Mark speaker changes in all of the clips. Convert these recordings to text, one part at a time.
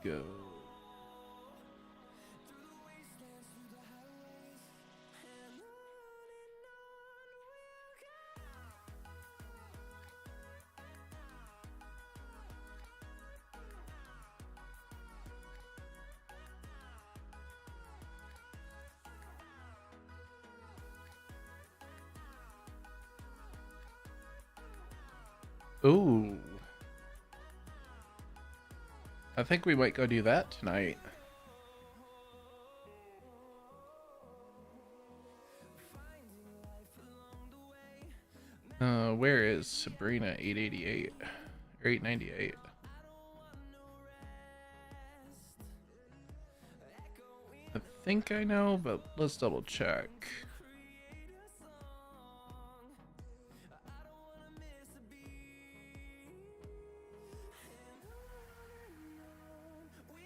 Speaker 1: go. Ooh. I think we might go do that tonight. Where is Sabrina 888 or 898? I think I know, but let's double check.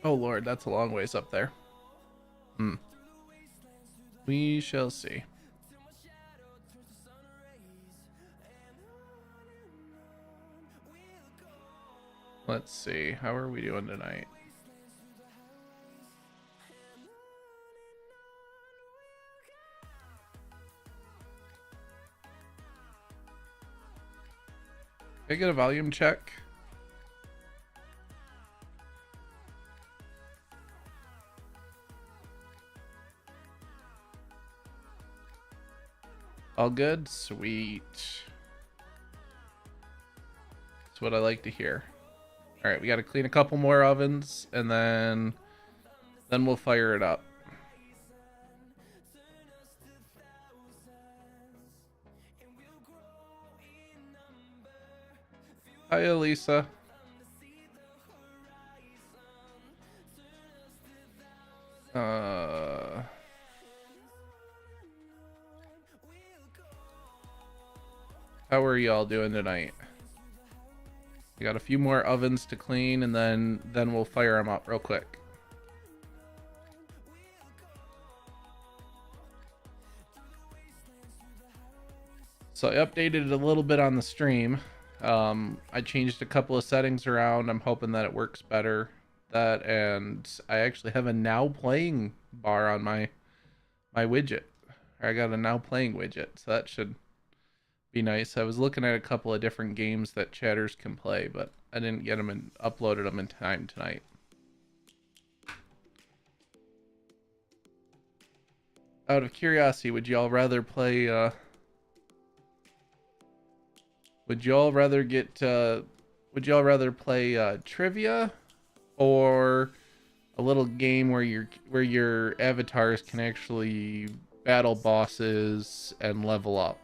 Speaker 1: Oh Lord, that's a long ways up there. We shall see. Let's see. How are we doing tonight? Can I get a volume check? All good? Sweet. That's what I like to hear. All right, we got to clean a couple more ovens and then we'll fire it up. Hi, Elisa. How are y'all doing tonight? We got a few more ovens to clean, and then we'll fire them up real quick. So I updated it a little bit on the stream. I changed a couple of settings around. I'm hoping that it works better. That, and I actually have a now playing bar on my widget. I got a now playing widget, so that should be nice. I was looking at a couple of different games that chatters can play, but I didn't get them and uploaded them in time tonight. Out of curiosity, would y'all rather play would y'all rather play trivia or a little game where your avatars can actually battle bosses and level up?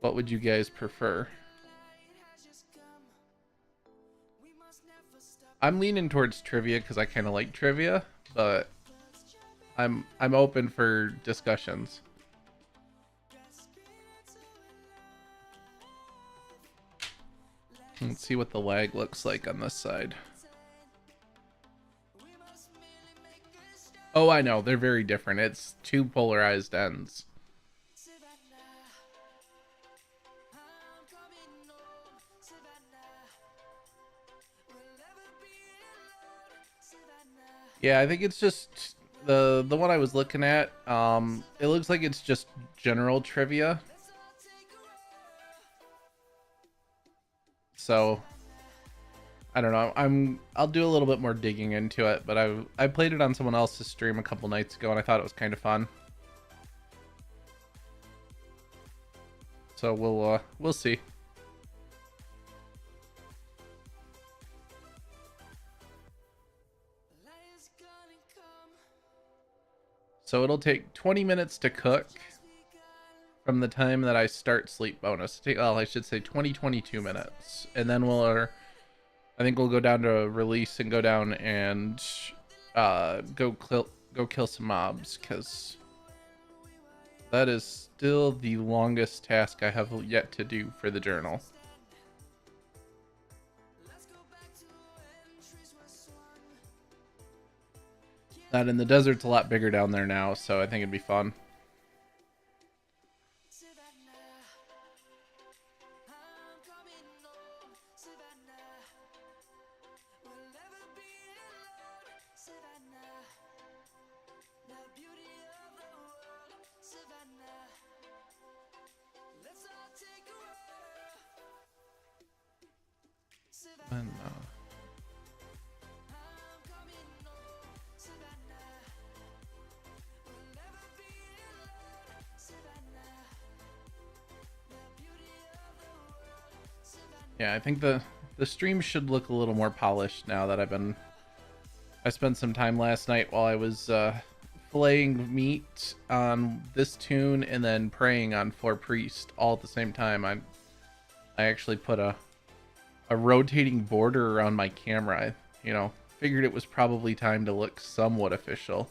Speaker 1: What would you guys prefer? I'm leaning towards trivia because I kind of like trivia, but I'm open for discussions. Let's see what the lag looks like on this side. Oh, I know, they're very different. It's two polarized ends. Yeah, I think it's just the one I was looking at. It looks like it's just general trivia. So I don't know. I'll do a little bit more digging into it, but I played it on someone else's stream a couple nights ago and I thought it was kind of fun. So we'll see. So it'll take 20 minutes to cook from the time that I start sleep bonus. Well, I should say 22 minutes. And then I think we'll go down to release and go down and go kill some mobs, because that is still the longest task I have yet to do for the journal. That in the desert's a lot bigger down there now, so I think it'd be fun. Yeah, I think the stream should look a little more polished now that I spent some time last night while I was filleting meat on this tune and then praying on For Priest all at the same time. I actually put a rotating border around my camera. Figured it was probably time to look somewhat official.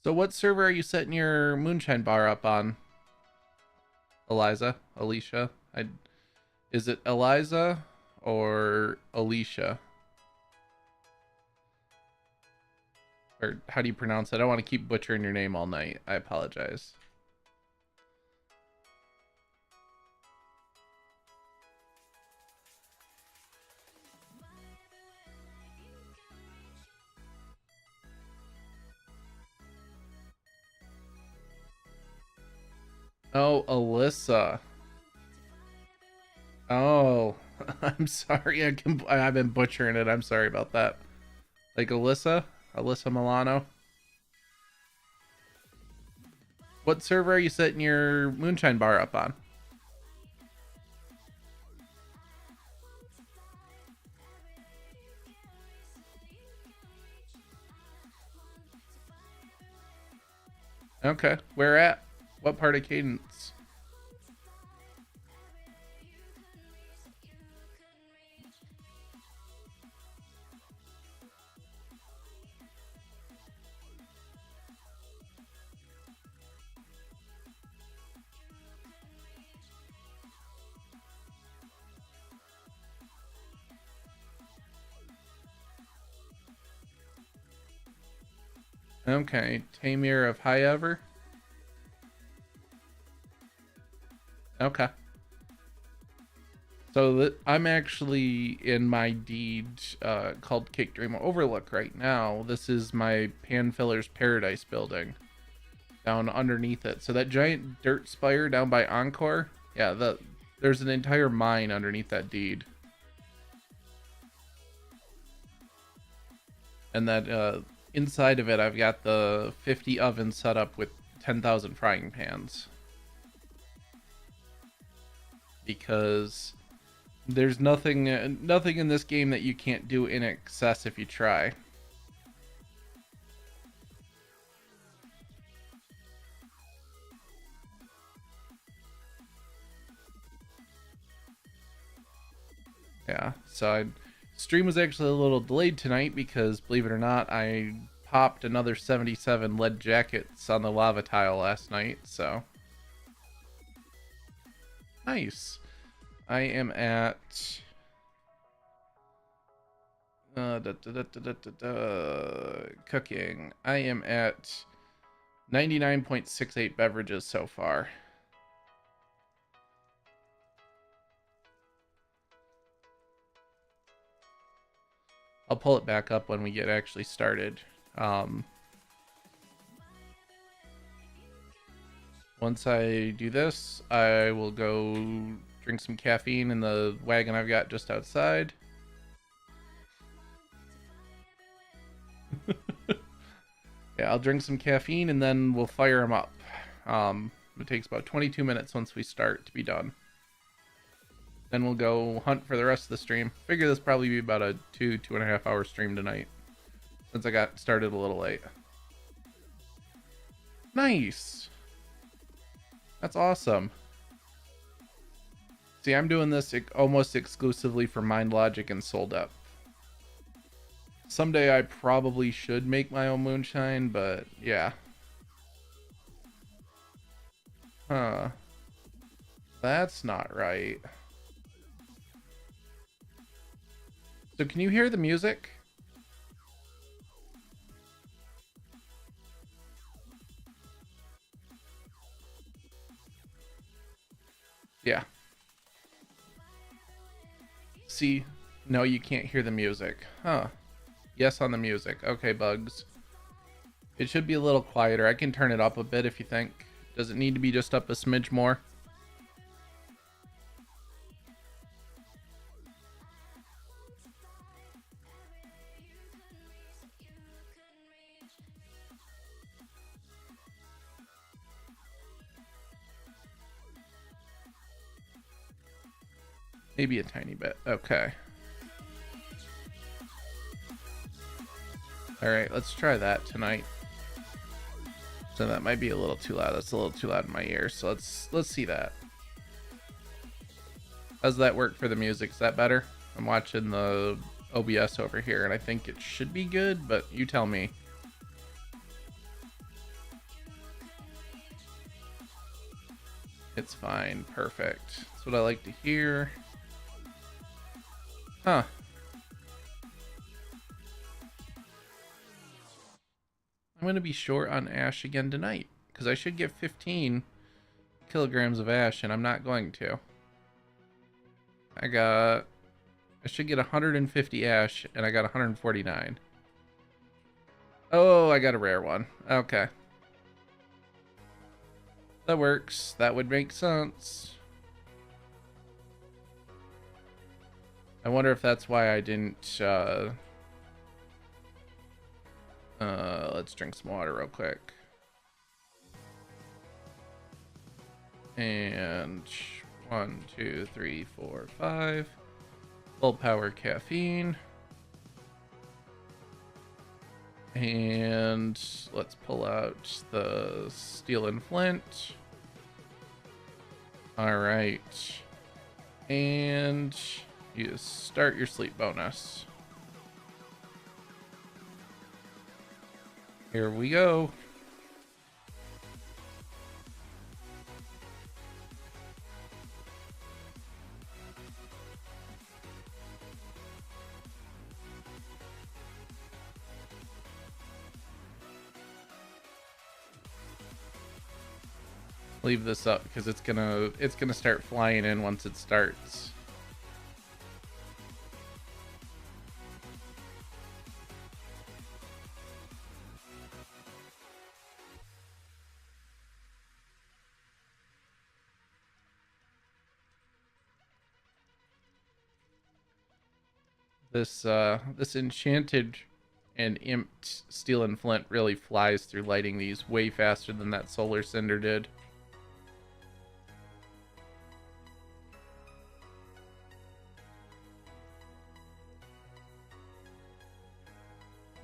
Speaker 1: So what server are you setting your moonshine bar up on? Alicia? Is it Eliza or Alicia? Or how do you pronounce it? I don't want to keep butchering your name all night. I apologize. Oh, Alyssa. Oh, I'm sorry. I've been butchering it. I'm sorry about that. Like Alyssa Milano. What server are you setting your moonshine bar up on? Okay, where at? What part of Cadence? Okay, Tamir of High Ever. Okay. So I'm actually in my deed called Cake Dream Overlook right now. This is my Panfiller's Paradise building down underneath it. So that giant dirt spire down by Encore, yeah, there's an entire mine underneath that deed. And that inside of it, I've got the 50 ovens set up with 10,000 frying pans. Because there's nothing in this game that you can't do in excess if you try. Yeah, so stream was actually a little delayed tonight because, believe it or not, I popped another 77 lead jackets on the lava tile last night, so. Nice. I am at... cooking. I am at 99.68 beverages so far. I'll pull it back up when we get actually started. Once I do this, I will go drink some caffeine in the wagon I've got just outside. Yeah, I'll drink some caffeine and then we'll fire them up. It takes about 22 minutes once we start to be done. Then we'll go hunt for the rest of the stream. Figure this probably be about a 2.5 hour stream tonight, since I got started a little late. Nice. That's awesome. See, I'm doing this almost exclusively for Mind Logic and Soul Depth. Someday I probably should make my own moonshine, but yeah. Huh. That's not right. So can you hear the music? Yeah. see. No, you can't hear the music. Huh. Yes on the music. Okay, bugs. It should be a little quieter. I can turn it up a bit if you think. Does it need to be just up a smidge more? Maybe a tiny bit. Okay. All right, let's try that tonight. So that might be a little too loud. That's a little too loud in my ears. So let's see that. How's that work for the music? Is that better? I'm watching the OBS over here, and I think it should be good, but you tell me. It's fine. Perfect. That's what I like to hear. Huh. I'm going to be short on ash again tonight, because I should get 15 kilograms of ash, and I'm not going to. I should get 150 ash, and I got 149. Oh, I got a rare one. Okay. That works. That would make sense. I wonder if that's why I didn't, let's drink some water real quick. And 1, 2, 3, 4, 5. Full power caffeine. And let's pull out the steel and flint. All right. And you start your sleep bonus. Here we go. Leave this up because it's gonna start flying in once it starts. This enchanted and imped steel and flint really flies through lighting these way faster than that solar cinder did.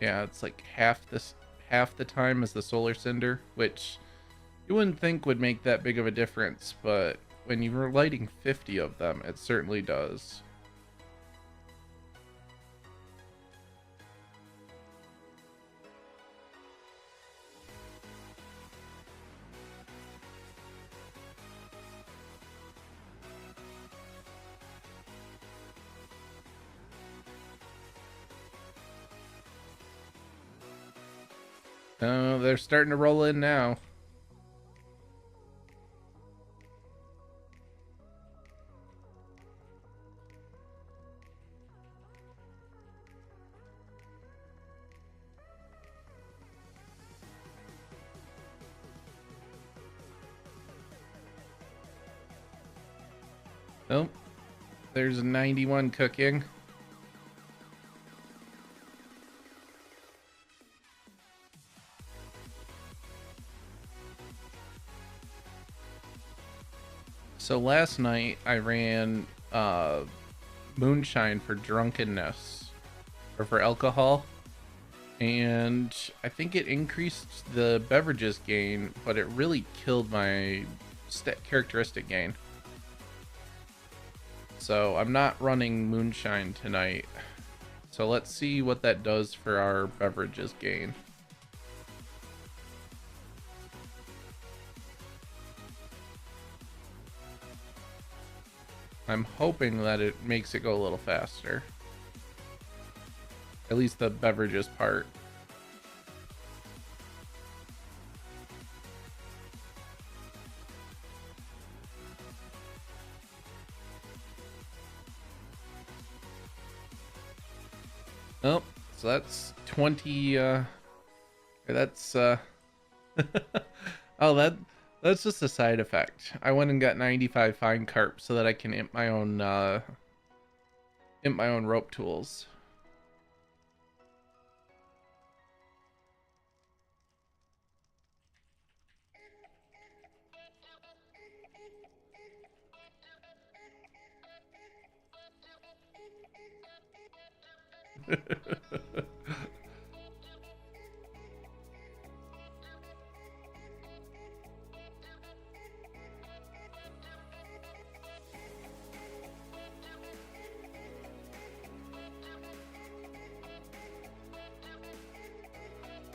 Speaker 1: Yeah, it's like half the time as the solar cinder, which you wouldn't think would make that big of a difference, but when you're lighting 50 of them, it certainly does. Oh, they're starting to roll in now. Oh, there's a 91 cooking. So last night I ran moonshine for drunkenness, or for alcohol, and I think it increased the beverages gain, but it really killed my characteristic gain. So I'm not running moonshine tonight. So let's see what that does for our beverages gain. I'm hoping that it makes it go a little faster. At least the beverages part. Oh, so that's 20, that's, oh, that's just a side effect. I went and got 95 fine carp so that I can imp my own rope tools.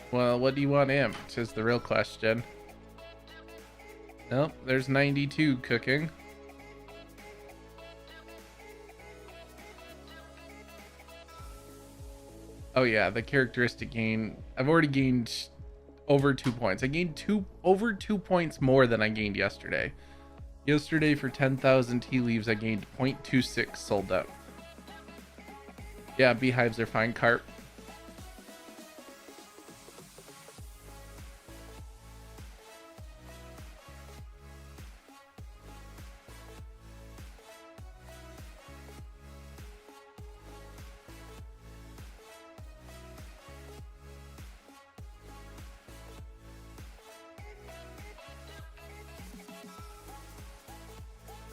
Speaker 1: Well, what do you want amped is the real question. Nope, there's 92 cooking. Oh yeah, the characteristic gain. I've already gained over 2 points. I gained over 2 points more than I gained yesterday. Yesterday for 10,000 tea leaves, I gained 0.26 soul depth. Yeah, beehives are fine carp.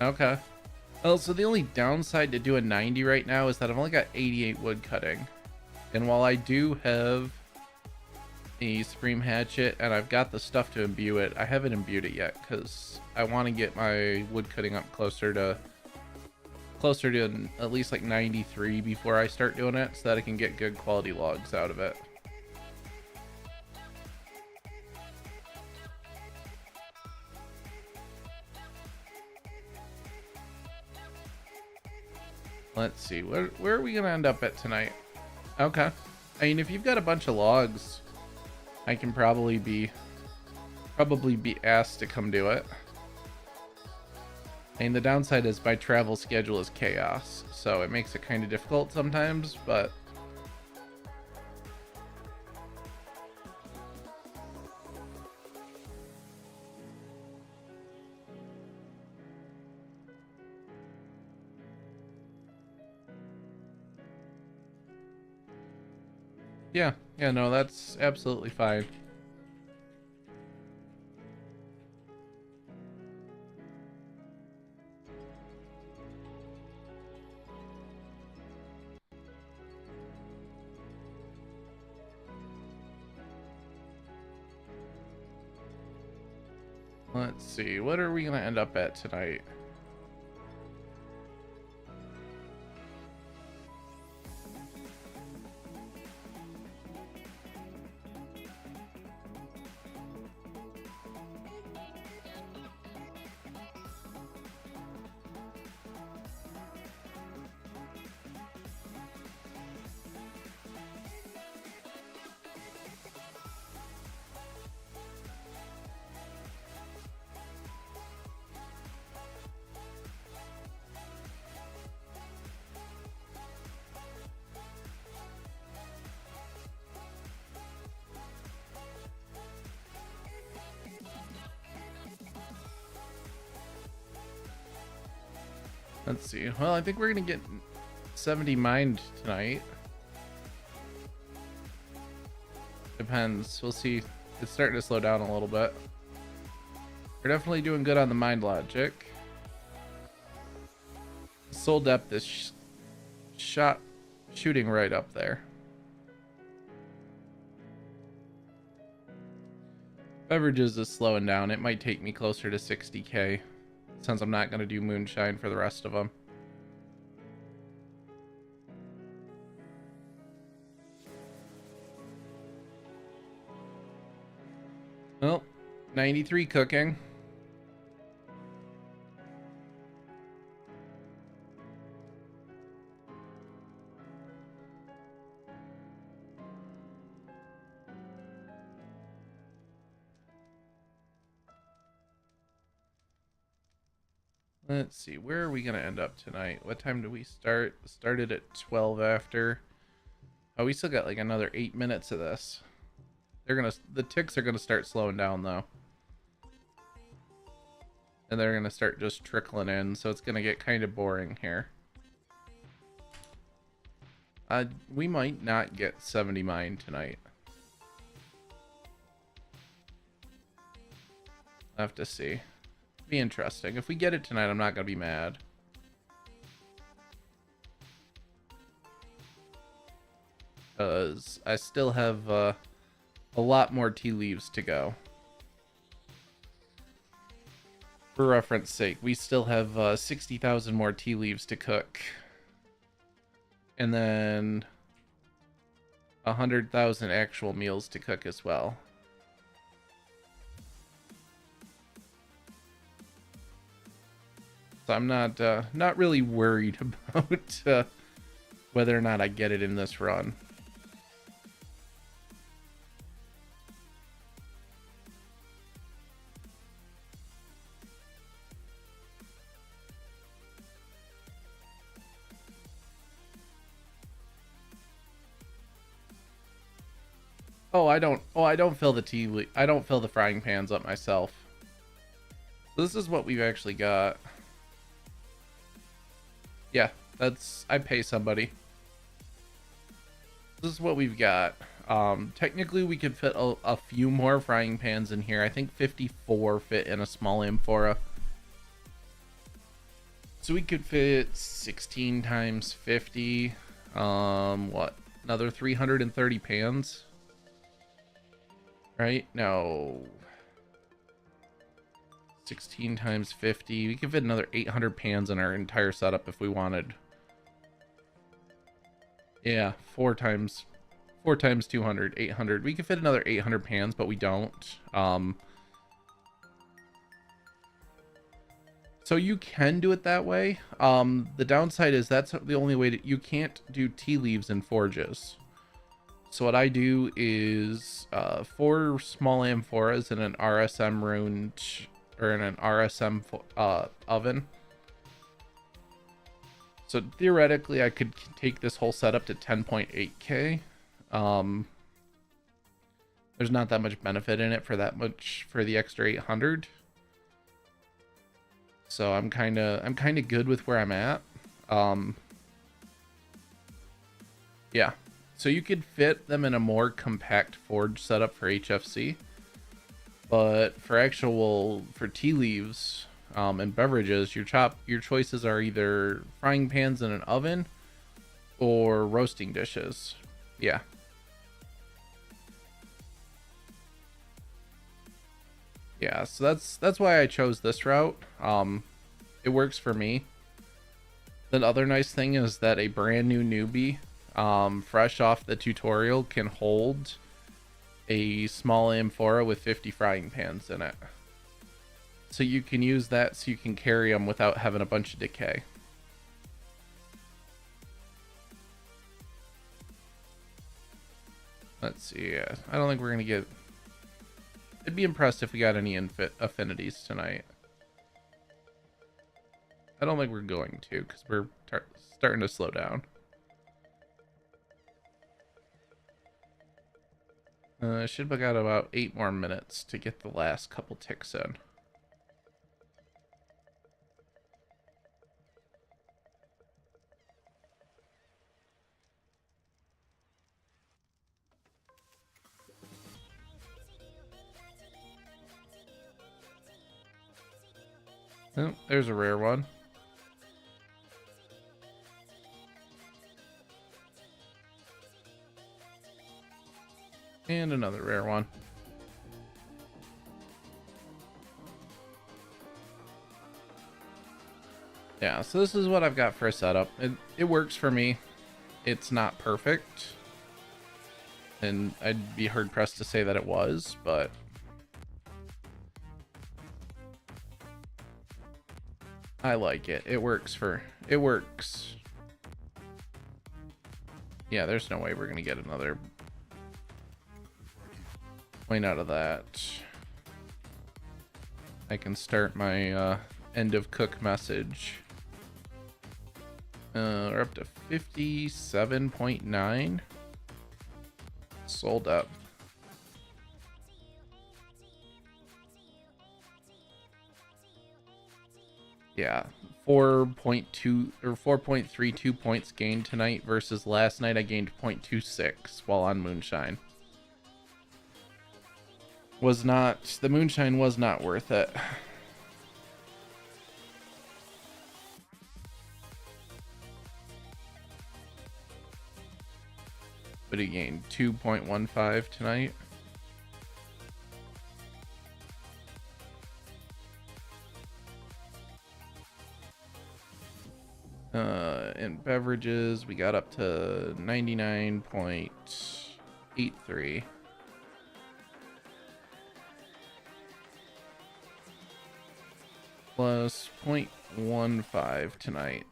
Speaker 1: Okay. Well, so the only downside to doing 90 right now is that I've only got 88 wood cutting. And while I do have a Supreme Hatchet and I've got the stuff to imbue it, I haven't imbued it yet because I want to get my wood cutting up closer to at least like 93 before I start doing it so that I can get good quality logs out of it. Let's see, where are we gonna end up at tonight? Okay. I mean, if you've got a bunch of logs, I can probably be asked to come do it. I mean, the downside is my travel schedule is chaos, so it makes it kind of difficult sometimes, but yeah, no, that's absolutely fine. Let's see, what are we gonna end up at tonight? Let's see. Well, I think we're gonna get 70 mined tonight. Depends. We'll see. It's starting to slow down a little bit. We're definitely doing good on the mind logic. Soul depth is shooting right up there. Beverages is slowing down. It might take me closer to 60k since I'm not going to do moonshine for the rest of them. Well, 93 cooking. Let's see, where are we going to end up tonight? What time do we start? Started at 12 after. Oh, we still got like another 8 minutes of this. The ticks are gonna start slowing down though. And they're gonna start just trickling in, so it's gonna get kind of boring here. We might not get 70 mine tonight. I'll have to see. Be interesting. If we get it tonight, I'm not gonna be mad. Because I still have a lot more tea leaves to go. For reference sake, we still have 60,000 more tea leaves to cook. And then 100,000 actual meals to cook as well. So I'm not really worried about whether or not I get it in this run. I don't fill the I don't fill the frying pans up myself. So this is what we've actually got. Yeah, I pay somebody. This is what we've got. Technically we could fit a few more frying pans in here. I think 54 fit in a small amphora. So we could fit 16 times 50. What? Another 330 pans? Right? No. 16 times 50. We could fit another 800 pans in our entire setup if we wanted. Yeah, 4 times 200, 800. We could fit another 800 pans, but we don't. So you can do it that way. The downside is that's the only way you can't do tea leaves in forges. So what I do is 4 small amphoras in an RSM ruined, or in an RSM oven. So theoretically, I could take this whole setup to 10.8K. There's not that much benefit in it for the extra 800. So I'm kind of good with where I'm at. Yeah. So you could fit them in a more compact forge setup for HFC. But for tea leaves and beverages, your choices are either frying pans in an oven or roasting dishes. Yeah. Yeah, so that's why I chose this route. It works for me. The other nice thing is that a brand new newbie, fresh off the tutorial, can hold a small amphora with 50 frying pans in it. So you can use that so you can carry them without having a bunch of decay. Let's see. Yeah, I don't think we're going to get... I'd be impressed if we got any affinities tonight. I don't think we're going to, because we're starting to slow down. Should have got about 8 more minutes to get the last couple ticks in. Oh, there's a rare one. And another rare one. Yeah, so this is what I've got for a setup. It works for me. It's not perfect. And I'd be hard pressed to say that it was, but... I like it. It works. Yeah, there's no way we're gonna get another point out of that. I can start my end of cook message. We're up to 57.9. Sold up. Yeah, 4.2 or 4.32 points gained tonight versus last night I gained 0.26 while on Moonshine. The Moonshine was not worth it. But he gained 2.15 tonight. In beverages, we got up to 99.83. Plus 0.15 tonight.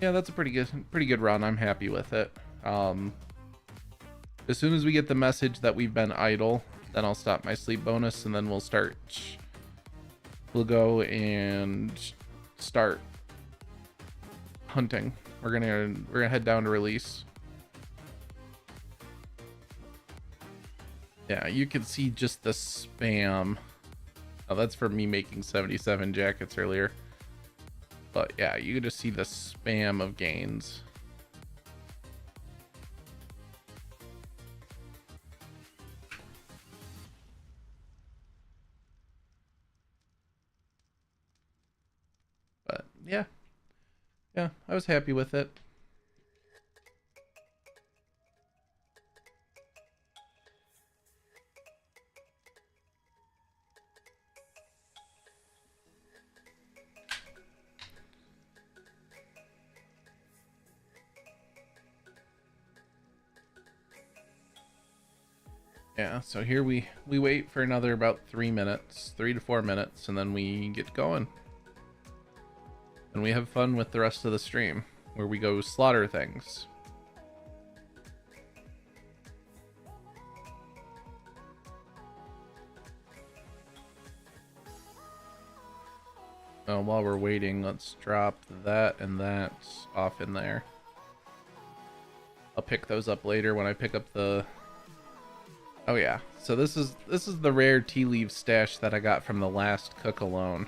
Speaker 1: Yeah, that's a pretty good run. I'm happy with it. As soon as we get the message that we've been idle, then I'll stop my sleep bonus, and then we'll go and start hunting. We're gonna head down to release. Yeah, you can see just the spam. Oh, that's from me making 77 jackets earlier. But yeah, you can just see the spam of gains. But yeah, I was happy with it. Yeah, so here we wait for another about 3 to 4 minutes, and then we get going. And we have fun with the rest of the stream, where we go slaughter things. While we're waiting, let's drop that and that off in there. I'll pick those up later when I pick up the... Oh yeah, so this is the rare tea leaf stash that I got from the last cook alone.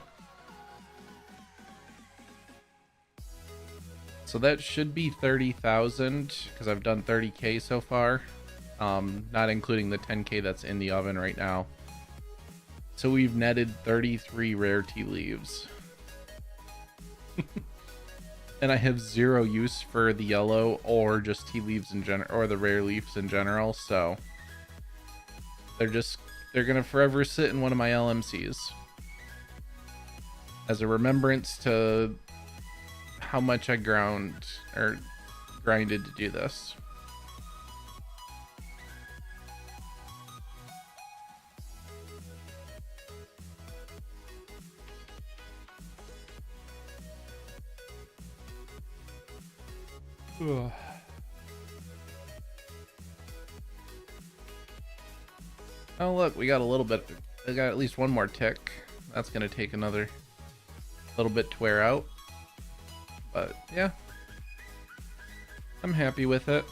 Speaker 1: So that should be 30,000 because I've done 30k so far, not including the 10k that's in the oven right now. So we've netted 33 rare tea leaves. And I have zero use for the yellow or just tea leaves in general, or the rare leaves in general, so they're gonna forever sit in one of my LMCs as a remembrance to how much I grinded to do this. Ugh. Oh look, we got a little bit. We got at least one more tick. That's gonna take another little bit to wear out. But yeah, I'm happy with it.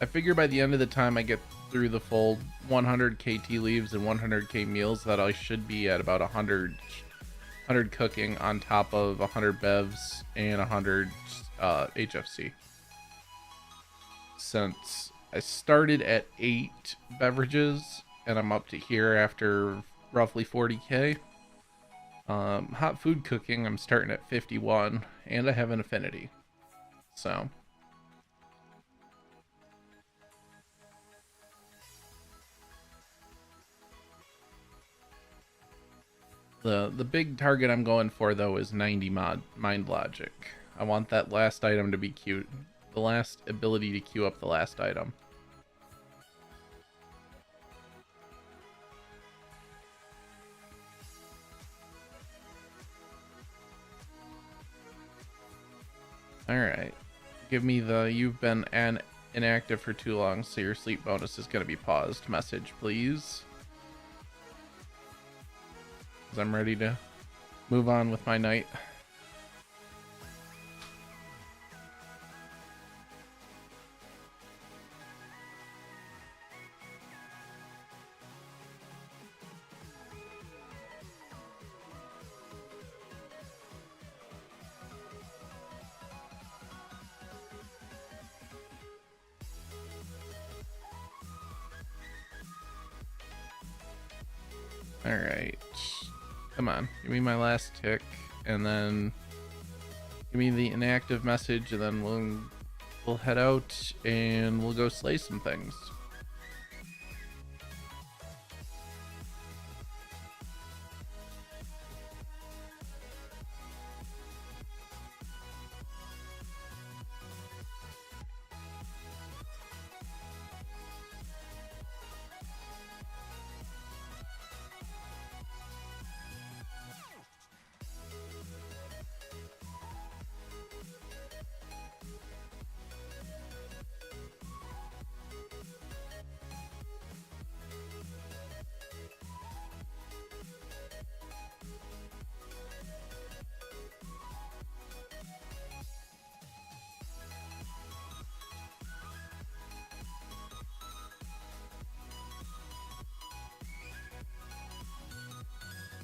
Speaker 1: I figure by the end of the time I get through the full 100k tea leaves and 100k meals that I should be at about 100 cooking on top of 100 bevs and 100 HFC. Since I started at 8 beverages and I'm up to here after roughly 40k. Hot food cooking, I'm starting at 51, and I have an affinity. So the big target I'm going for though is 90 mind logic. I want that last item to be cute. The last ability to queue up the last item. Alright. Give me the "you've been inactive for too long, so your sleep bonus is going to be paused" message, please. Because I'm ready to move on with my night. All right. Come on, give me my last tick, and then give me the inactive message, and then we'll head out and we'll go slay some things.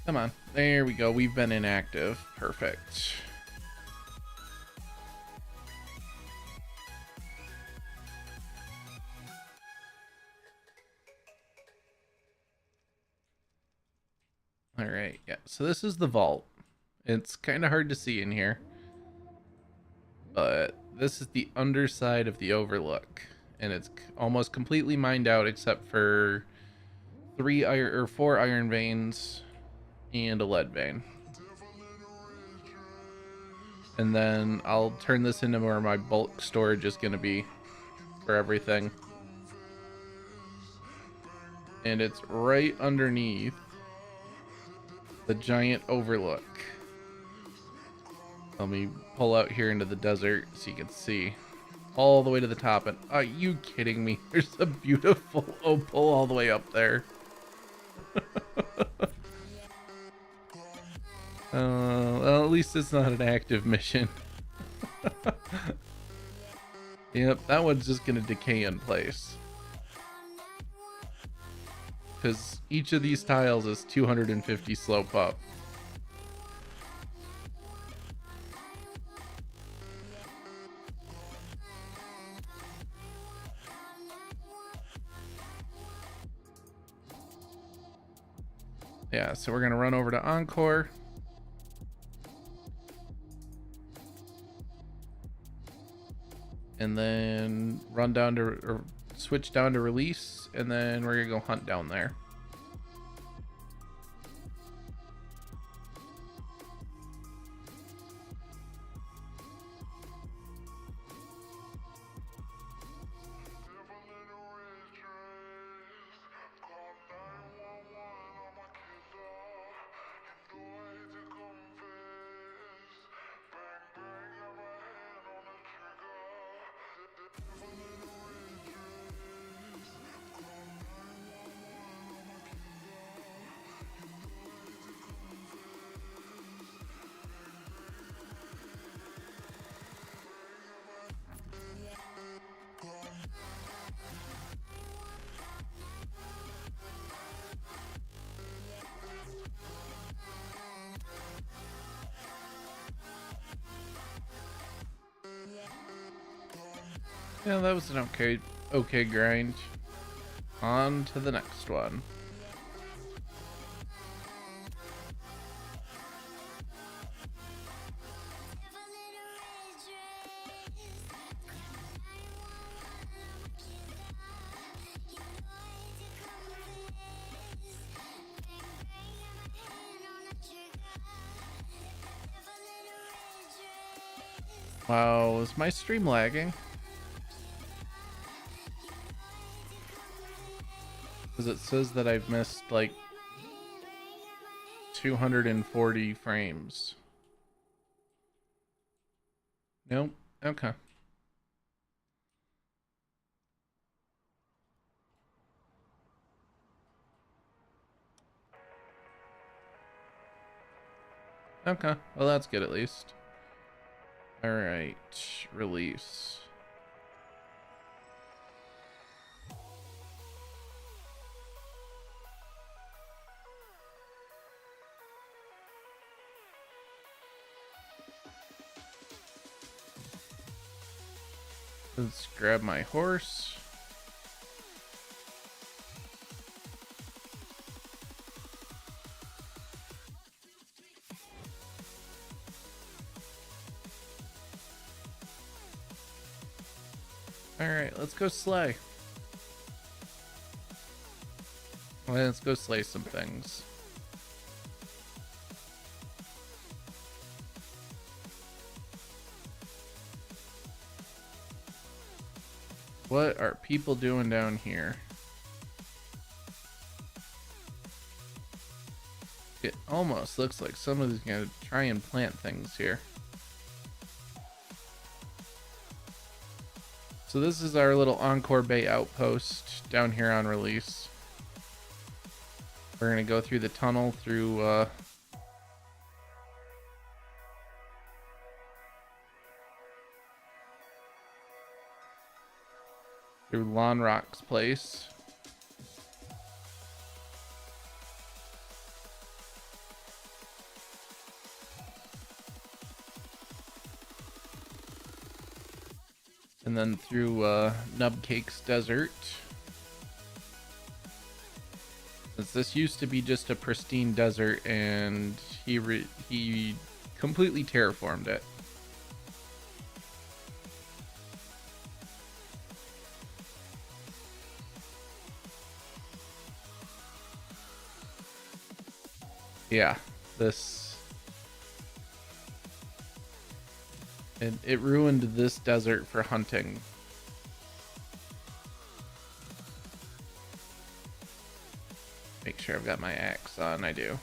Speaker 1: Come on. There we go. We've been inactive. Perfect. All right. Yeah. So this is the vault. It's kind of hard to see in here, but this is the underside of the overlook, and it's almost completely mined out except for 4 iron veins and a lead vein. And then I'll turn this into where my bulk storage is going to be for everything. And it's right underneath the giant overlook. Let me pull out here into the desert so you can see all the way to the top. And are you kidding me? There's a beautiful opal all the way up there. Well, at least it's not an active mission. Yep, that one's just gonna decay in place. Because each of these tiles is 250 slope up. Yeah, so we're gonna run over to Encore. And then run down to, or switch down to release, and then we're gonna go hunt down there. Yeah, that was an okay grind. On to the next one. Wow, is my stream lagging? Because it says that I've missed like 240 frames. Nope. Okay. Okay. Well, that's good at least. All right. Release. Let's grab my horse. Alright, let's go slay. Let's go slay some things. What are people doing down here? It almost looks like somebody's gonna try and plant things here. So this is our little Encore Bay outpost down here on release. We're gonna go through the tunnel through through Lon Rock's place. And then through Nubcake's desert. Since this used to be just a pristine desert, and he completely terraformed it. Yeah, it ruined this desert for hunting. Make sure I've got my axe on. I do.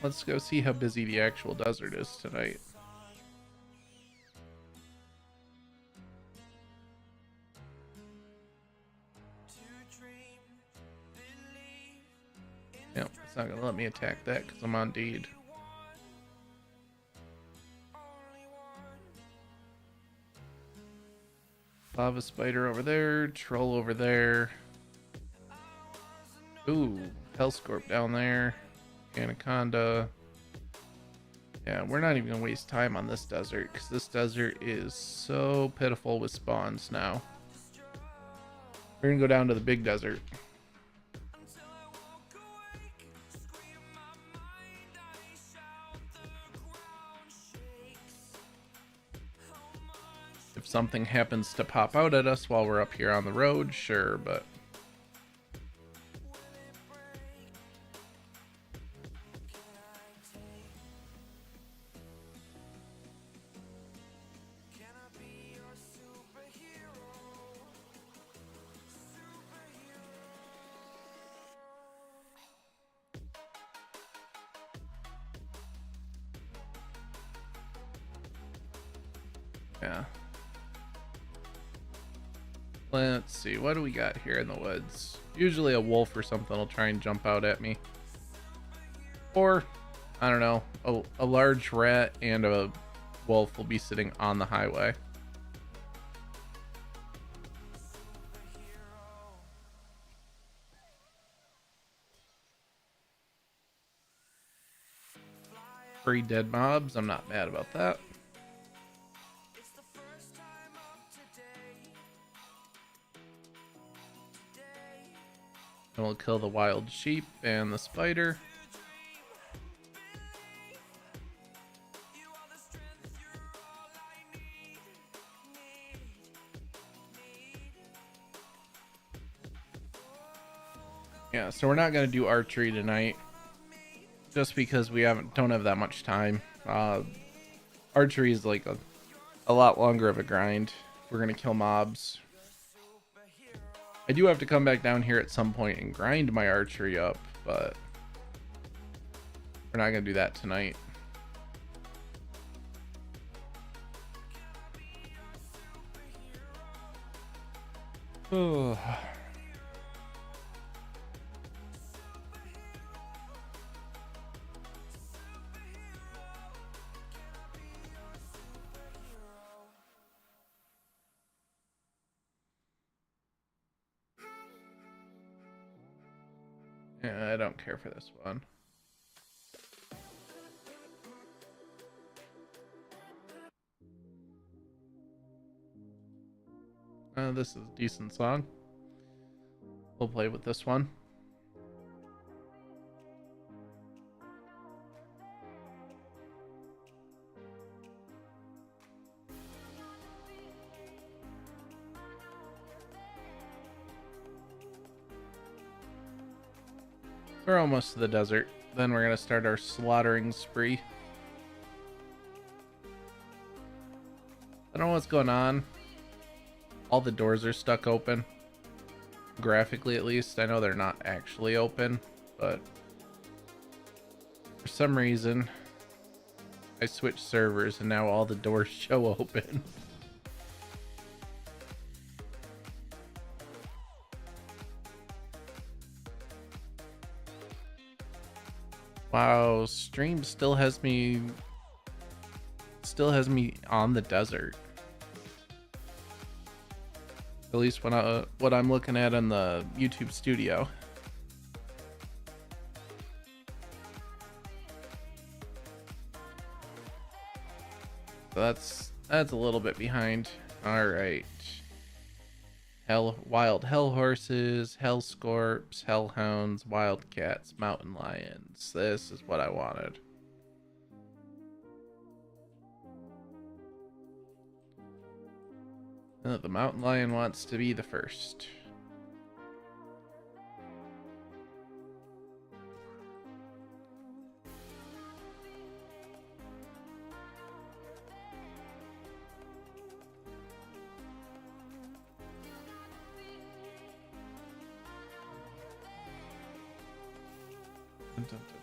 Speaker 1: Let's go see how busy the actual desert is tonight. Yep, it's not gonna let me attack that because I'm on deed. Lava spider over there, troll over there. Ooh, Hellscorp down there. Anaconda. Yeah, we're not even gonna waste time on this desert because this desert is so pitiful with spawns now. We're gonna go down to the big desert. If something happens to pop out at us while we're up here on the road, sure, but yeah. Let's see, what do we got here in the woods? Usually a wolf or something will try and jump out at me. Or, I don't know, a large rat and a wolf will be sitting on the highway. Free dead mobs, I'm not mad about that. And we'll kill the wild sheep and the spider. Yeah, so we're not gonna do archery tonight, just because we don't have that much time. Archery is like a lot longer of a grind. We're gonna kill mobs. I do have to come back down here at some point and grind my archery up, but we're not gonna do that tonight. Oh. Yeah, I don't care for this one. This is a decent song. We'll play with this one. We're almost to the desert. Then we're going to start our slaughtering spree. I don't know what's going on. All the doors are stuck open. Graphically, at least. I know they're not actually open, but for some reason, I switched servers and now all the doors show open. Wow, stream still has me on the desert. At least when what I'm looking at on the YouTube studio. So that's a little bit behind. All right. Wild hell horses, hell scorps, hellhounds, wildcats, mountain lions. This is what I wanted. The mountain lion wants to be the first. Dun, dun, dun.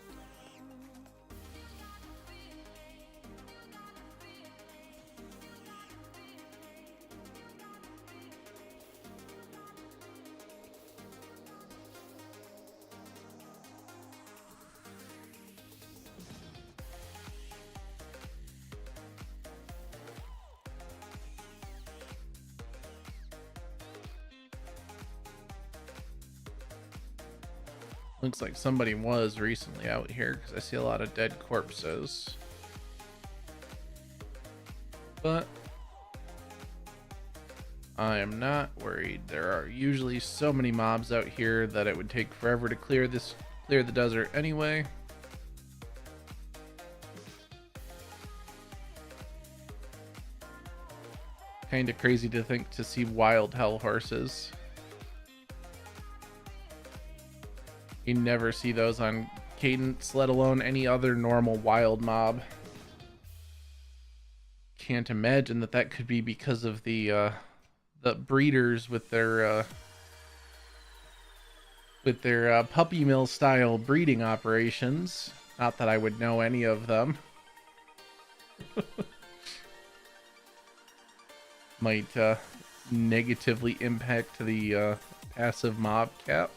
Speaker 1: Looks like somebody was recently out here because I see a lot of dead corpses. But I am not worried. There are usually so many mobs out here that it would take forever to clear the desert anyway. Kinda crazy to think to see wild hell horses. You never see those on Cadence, let alone any other normal wild mob. Can't imagine that could be because of the breeders with their puppy mill style breeding operations. Not that I would know any of them. Might negatively impact the passive mob cap.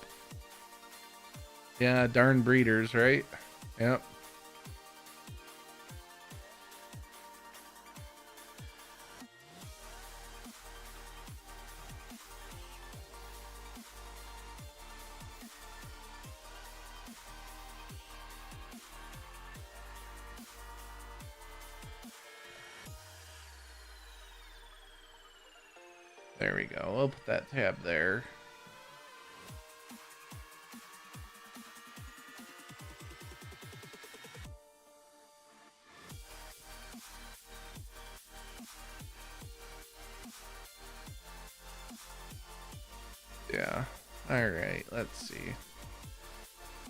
Speaker 1: Yeah, darn breeders, right? Yep. There we go. We'll put that tab there. Yeah. Alright, let's see.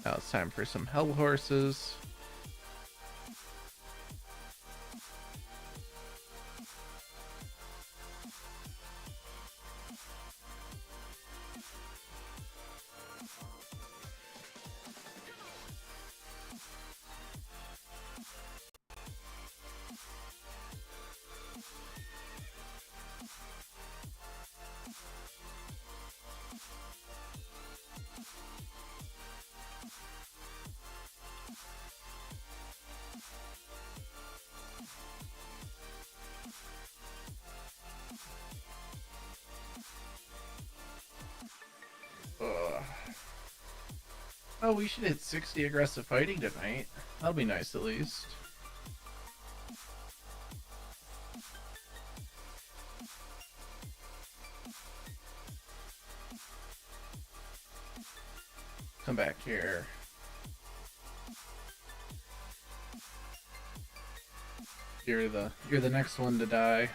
Speaker 1: Now it's time for some hell horses. Ugh. Oh, we should hit 60 aggressive fighting tonight. That'll be nice at least. Come back here. You're the next one to die.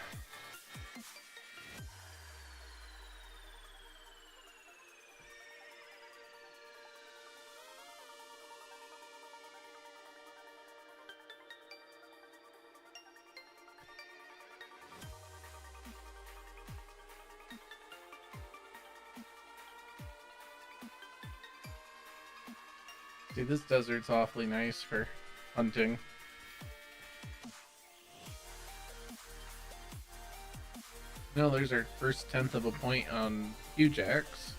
Speaker 1: See, this desert's awfully nice for hunting. No, there's our first 10th of a point on huge axe.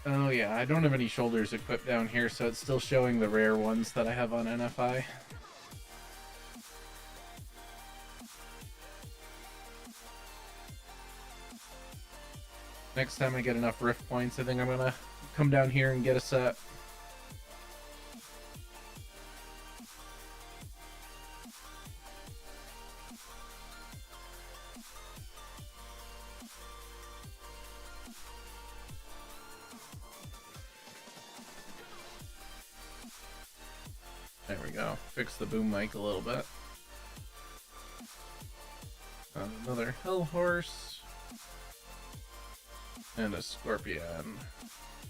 Speaker 1: Oh yeah, I don't have any shoulders equipped down here, so it's still showing the rare ones that I have on NFI. Next time I get enough rift points, I think I'm gonna come down here and get a set. There we go. Fix the boom mic a little bit. Another hell horse. And a scorpion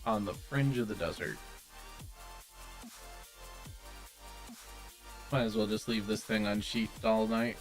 Speaker 1: on the fringe of the desert. Might as well just leave this thing unsheathed all night.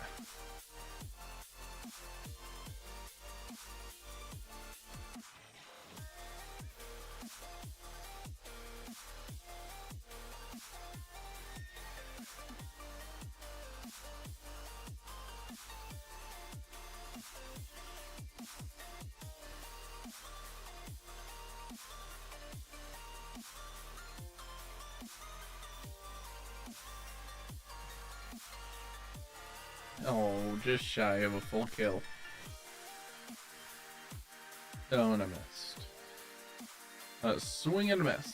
Speaker 1: Oh, just shy of a full kill. Oh, and I missed. A swing and a miss.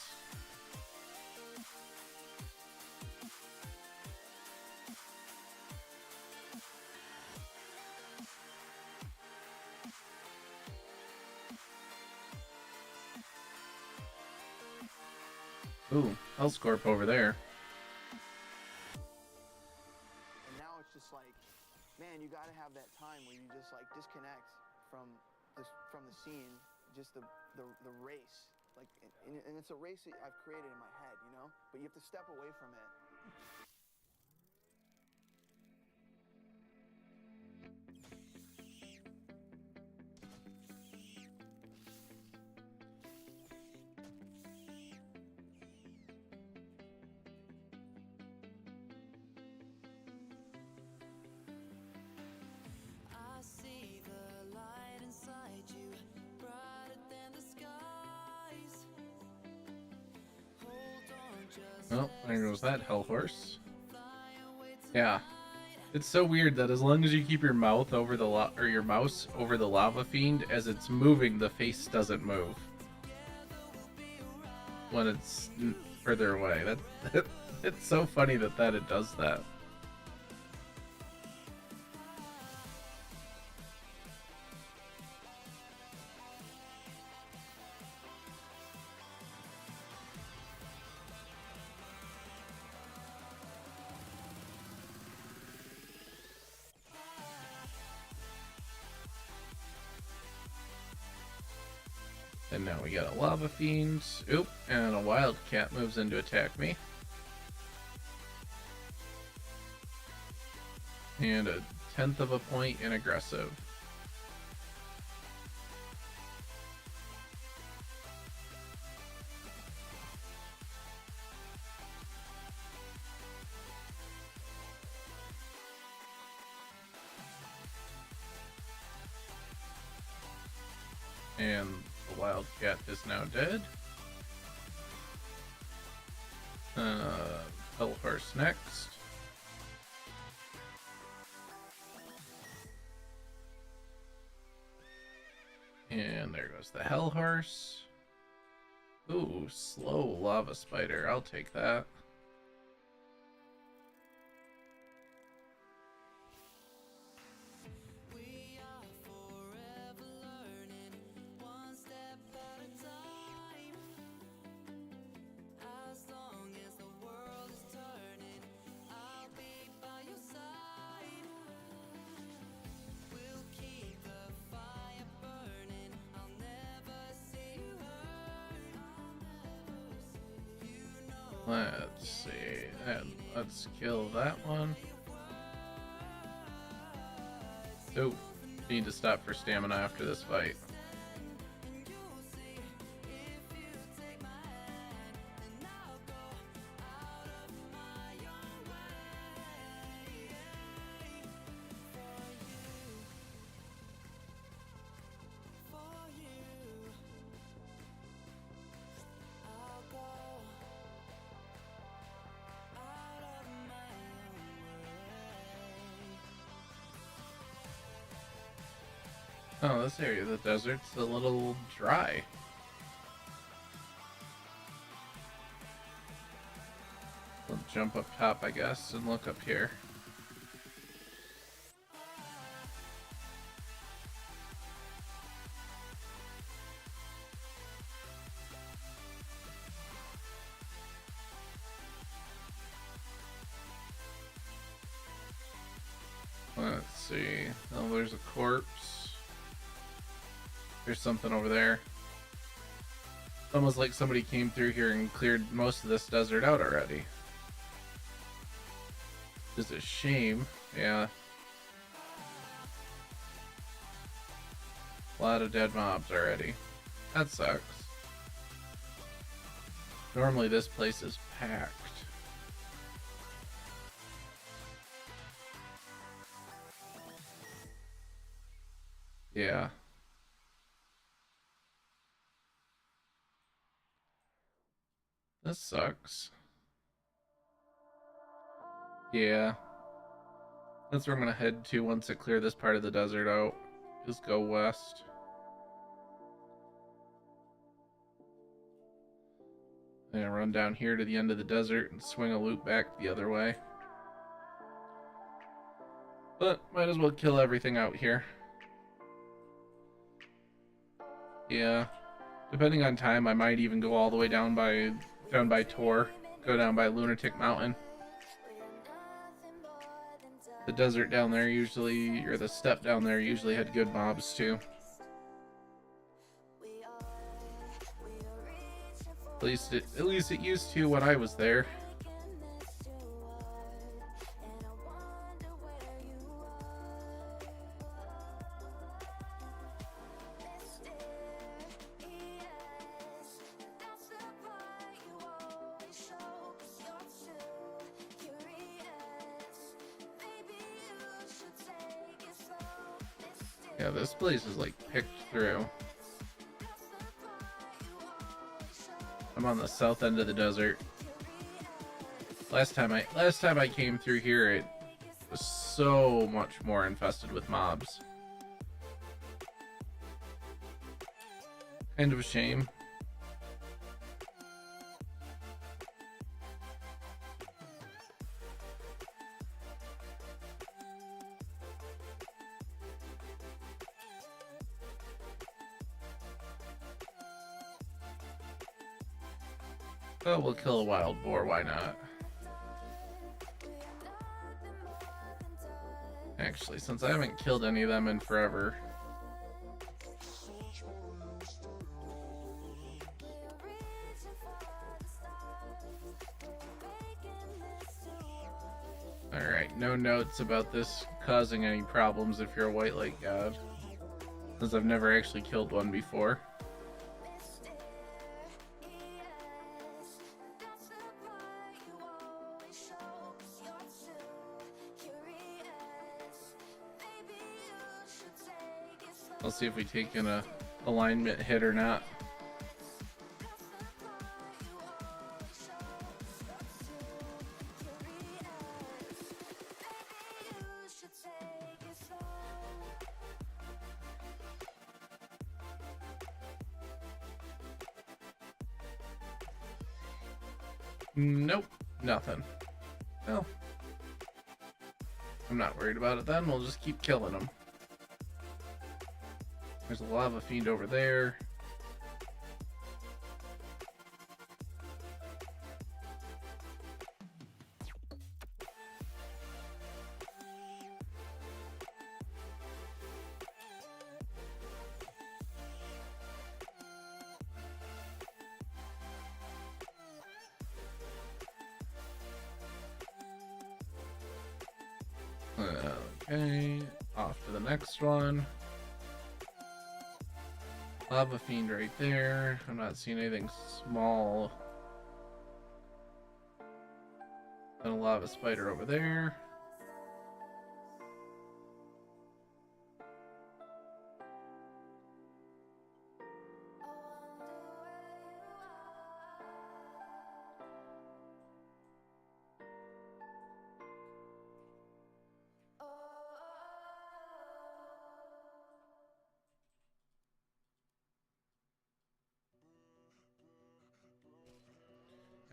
Speaker 1: Ooh, Hellscorp over there.
Speaker 2: Man, you gotta have that time where you just like disconnect from the scene, just the race, like, and it's a race that I've created in my head, you know, but you have to step away from it.
Speaker 1: Oh, there goes that hell horse. Yeah, it's so weird that as long as you keep your mouth over the or your mouse over the lava fiend, as it's moving, the face doesn't move when it's further away. It's so funny that it does that. And now we got a lava fiend. Oop, and a wildcat moves in to attack me. And a 10th of a point in aggressive. And the wildcat is now dead. Hell horse next. And there goes the hell horse. Ooh, slow lava spider. I'll take that. Let's see, and let's kill that one. Oh, need to stop for stamina after this fight. Oh, this area of the desert's a little dry. We'll jump up top, I guess, and look up here. Let's see. Oh, there's a corpse. There's something over there. It's almost like somebody came through here and cleared most of this desert out already. It's a shame. Yeah. A lot of dead mobs already. That sucks. Normally this place is packed. Yeah. This sucks. Yeah. That's where I'm gonna head to once I clear this part of the desert out. Just go west. And run down here to the end of the desert and swing a loop back the other way. But might as well kill everything out here. Yeah. Depending on time, I might even go all the way down by Tor. Go down by Lunatic Mountain. The desert down there usually, or the steppe down there usually had good mobs too. At least it used to when I was there. Yeah, this place is like picked through. I'm on the south end of the desert. Last time I came through here, it was so much more infested with mobs. Kind of a shame. Oh, we'll kill a wild boar, why not? Actually, since I haven't killed any of them in forever. Alright, no notes about this causing any problems if you're a White Light God, since I've never actually killed one before. Let's see if we take in a alignment hit or not. Nope, nothing. Well, I'm not worried about it then. We'll just keep killing them. There's a lava fiend over there. Okay, off to the next one. Lava fiend right there. I'm not seeing anything small. And a lava spider over there.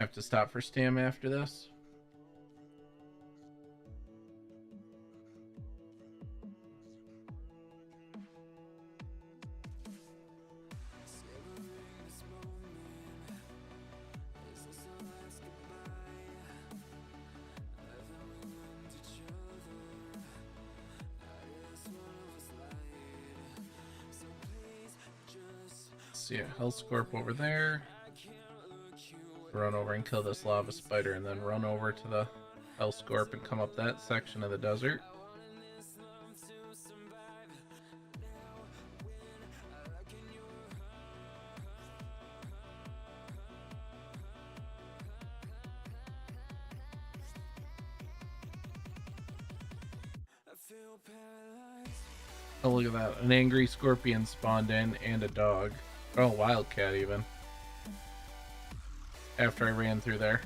Speaker 1: Have to stop for stam after this. See a Hellscorp over there. Run over and kill this lava spider, and then run over to the Hellscorp and come up that section of the desert. Oh, look at that. An angry scorpion spawned in and a dog. Oh, wildcat even. After I ran through there.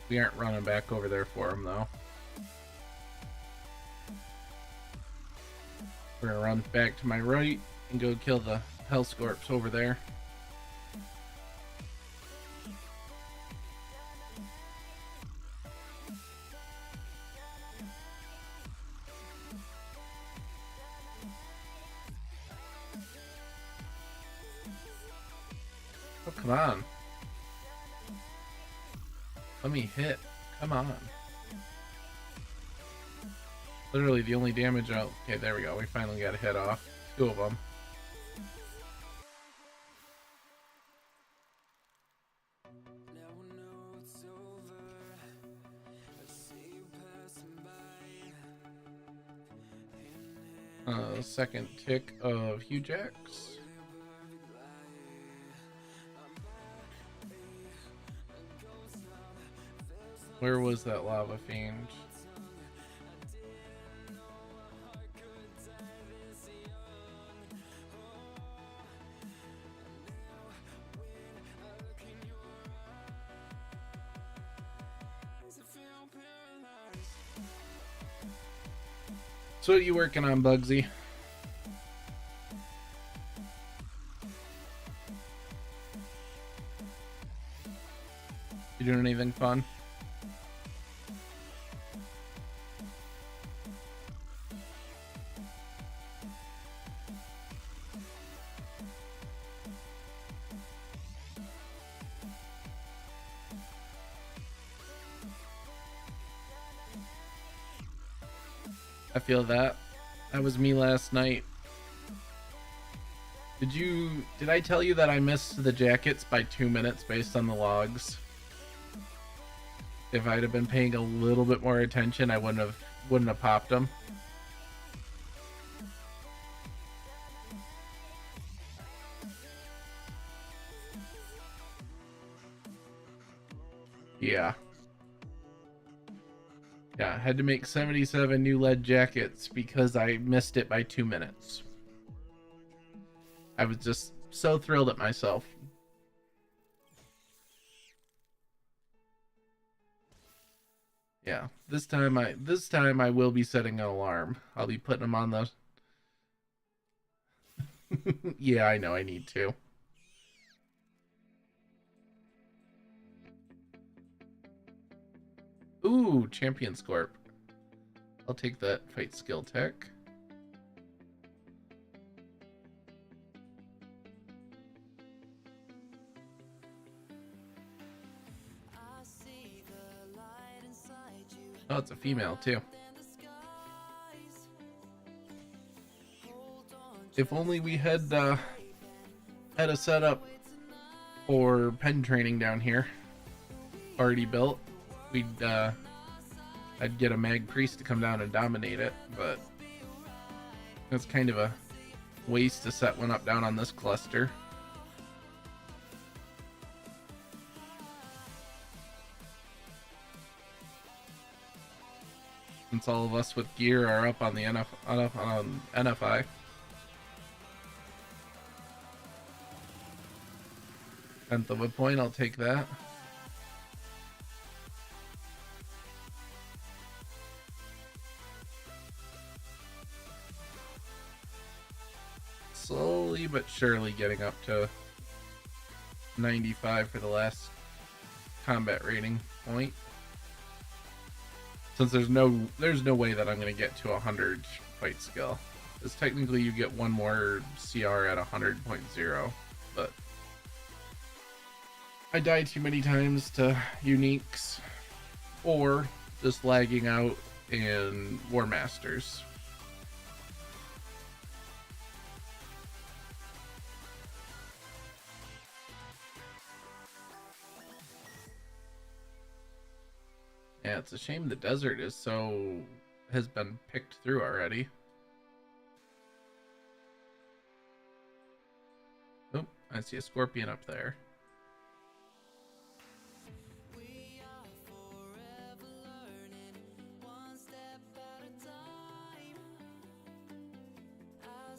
Speaker 1: We aren't running back over there for him, though. We're gonna run back to my right and go kill the Hellscorps over there. Oh, come on. Let me hit. Come on. Literally the only damage out. Okay, there we go. We finally got a hit off. Two of them. Second tick of Hugh Jacks. Where was that lava fiend? So what are you working on, Bugsy? You doing anything fun? I feel that. That was me last night. Did I tell you that I missed the jackets by 2 minutes based on the logs? If I'd have been paying a little bit more attention, I wouldn't have popped them. Yeah. Yeah, I had to make 77 new lead jackets because I missed it by 2 minutes. I was just so thrilled at myself. Yeah, this time I will be setting an alarm. I'll be putting them on the. Yeah, I know I need to. Ooh, champion scorp. I'll take that fight skill tech. Oh, it's a female too. If only we had a setup for pen training down here already built. We'd I'd get a mag priest to come down and dominate it, but that's kind of a waste to set one up down on this cluster. Since all of us with gear are up on the NFI. Tenth of a point, I'll take that. Slowly but surely getting up to 95 for the last combat rating point. Since there's no way that I'm going to get to 100 fight skill. Because technically you get one more CR at 100.0, but I die too many times to uniques or just lagging out in War Masters. Yeah, it's a shame the desert has been picked through already. Oh, I see a scorpion up there.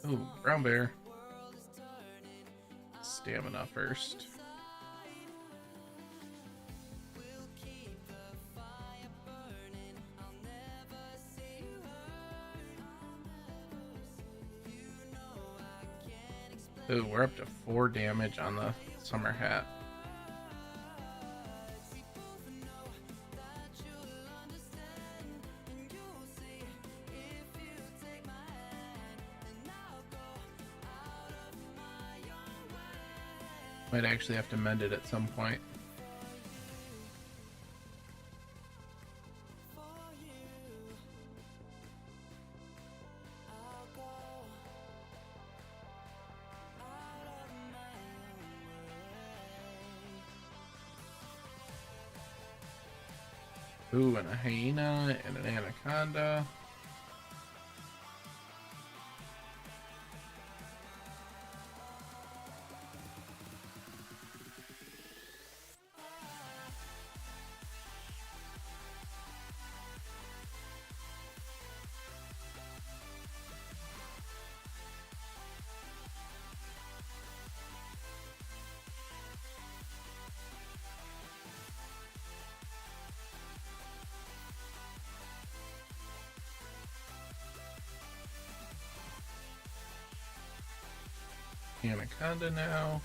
Speaker 1: Oh, brown bear. Stamina first. Ooh, we're up to 4 damage on the summer hat. Might actually have to mend it at some point. Ooh, and a hyena and an anaconda. Anaconda now.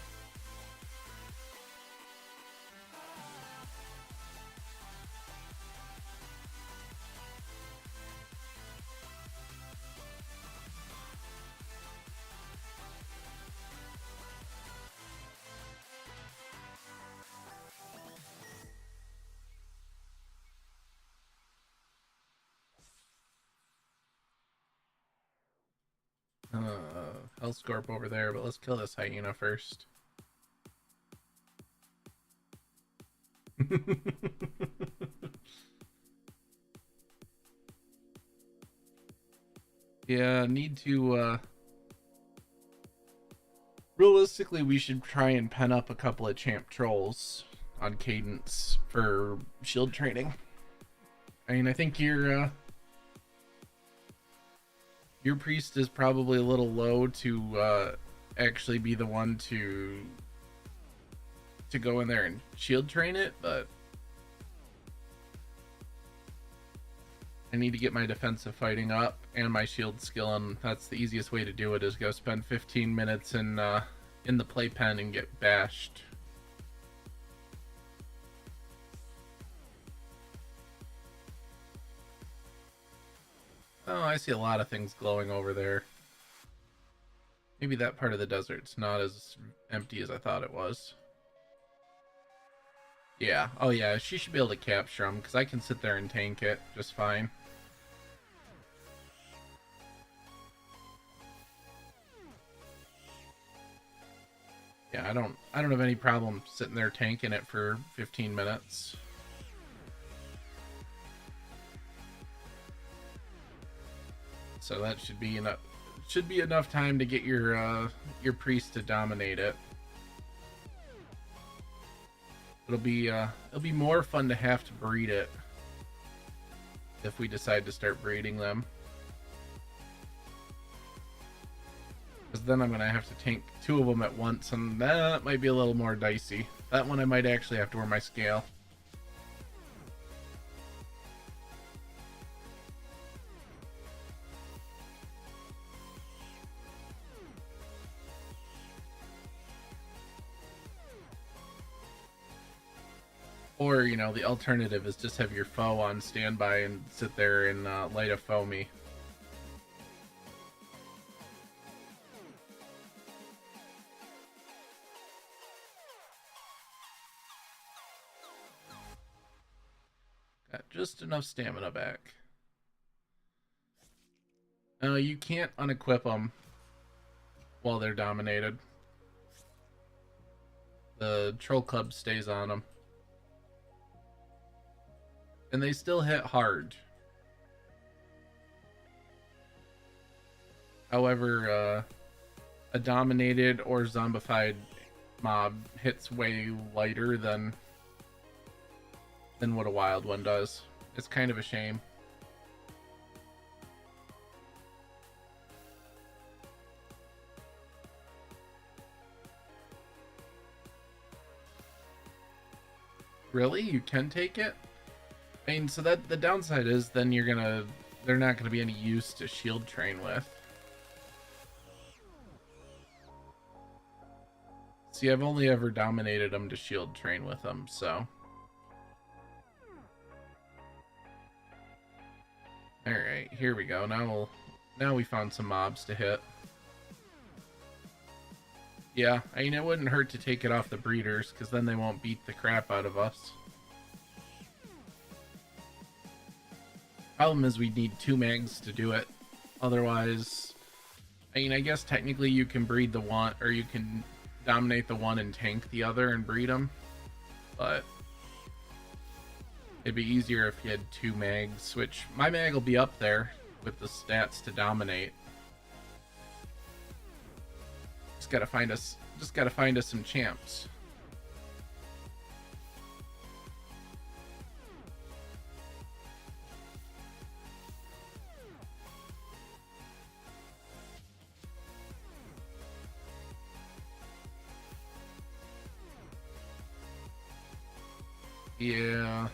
Speaker 1: Hellscorp over there, but let's kill this hyena first. Yeah, need to realistically we should try and pen up a couple of champ trolls on cadence for shield training. I mean, I think your priest is probably a little low to actually be the one to go in there and shield train it, but I need to get my defensive fighting up and my shield skill, and that's the easiest way to do it, is go spend 15 minutes in the playpen and get bashed. Oh, I see a lot of things glowing over there. Maybe that part of the desert's not as empty as I thought it was. Yeah. Oh, yeah. She should be able to capture them, because I can sit there and tank it just fine. Yeah, I don't have any problem sitting there tanking it for 15 minutes. So that should be enough time to get your priest to dominate it. It'll be more fun to have to breed it if we decide to start breeding them. Because then I'm going to have to tank 2 of them at once, and that might be a little more dicey. That one I might actually have to wear my scale. Or, you know, the alternative is just have your foe on standby and sit there and light a foamy. Got just enough stamina back. You can't unequip them while they're dominated. The troll club stays on them. And they still hit hard. However, a dominated or zombified mob hits way lighter than what a wild one does. It's kind of a shame. Really? You can take it? I mean, so that the downside is then they're not gonna be any use to shield train with. See, I've only ever dominated them to shield train with them, so. Alright, here we go. Now we found some mobs to hit. Yeah, I mean, it wouldn't hurt to take it off the breeders, because then they won't beat the crap out of us. Problem is we need 2 mags to do it. Otherwise, I mean, I guess technically you can breed the one, or you can dominate the one and tank the other and breed them. But it'd be easier if you had 2 mags, which my mag will be up there with the stats to dominate. Just gotta find us some champs. Yeah.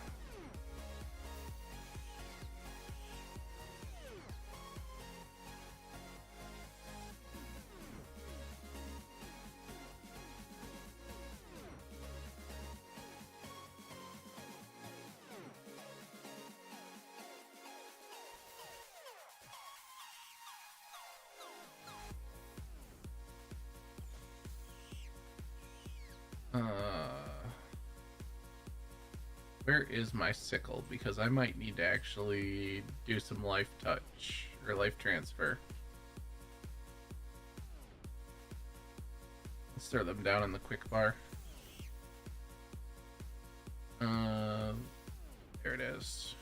Speaker 1: Where is my sickle? Because I might need to actually do some life touch or life transfer. Let's throw them down in the quick bar. There it is.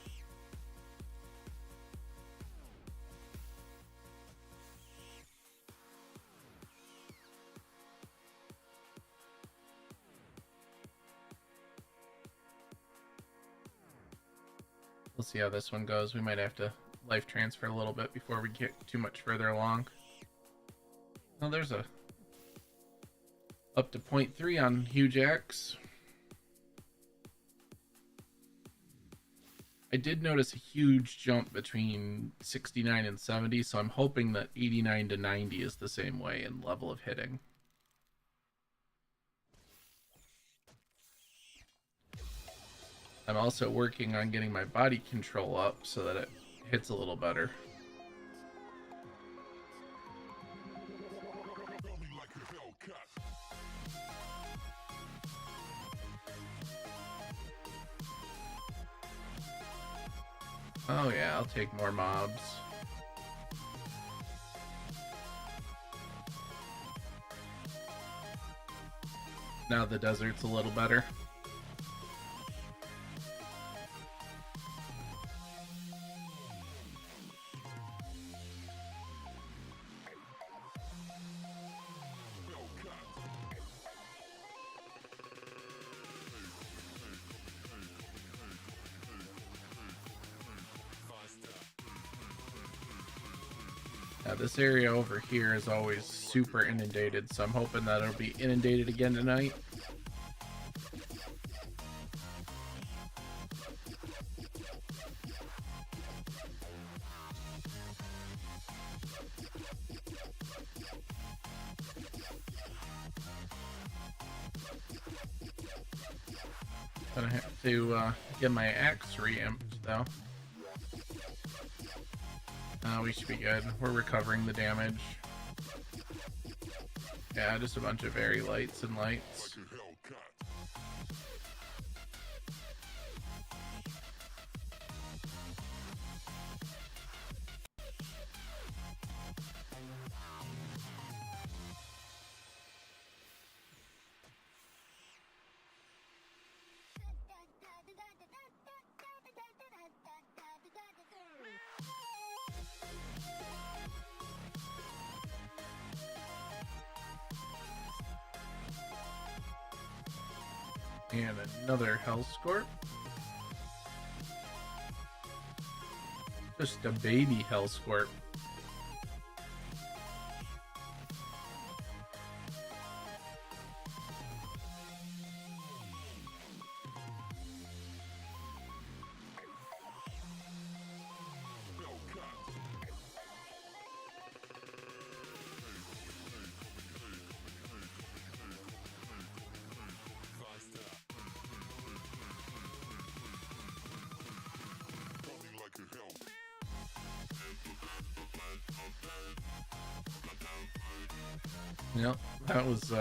Speaker 1: We'll see how this one goes. We might have to life transfer a little bit before we get too much further along. Oh, there's a up to 0.3 on Huge X. I did notice a huge jump between 69 and 70, so I'm hoping that 89 to 90 is the same way in level of hitting. I'm also working on getting my body control up so that it hits a little better. Oh yeah, I'll take more mobs. Now the desert's a little better. This area over here is always super inundated, so I'm hoping that it'll be inundated again tonight. Gonna have to get my axe re-amped though. We should be good. We're recovering the damage. Yeah, just a bunch of very lights and lights. And another Hellscorp. Just a baby Hellscorp. Yep, that was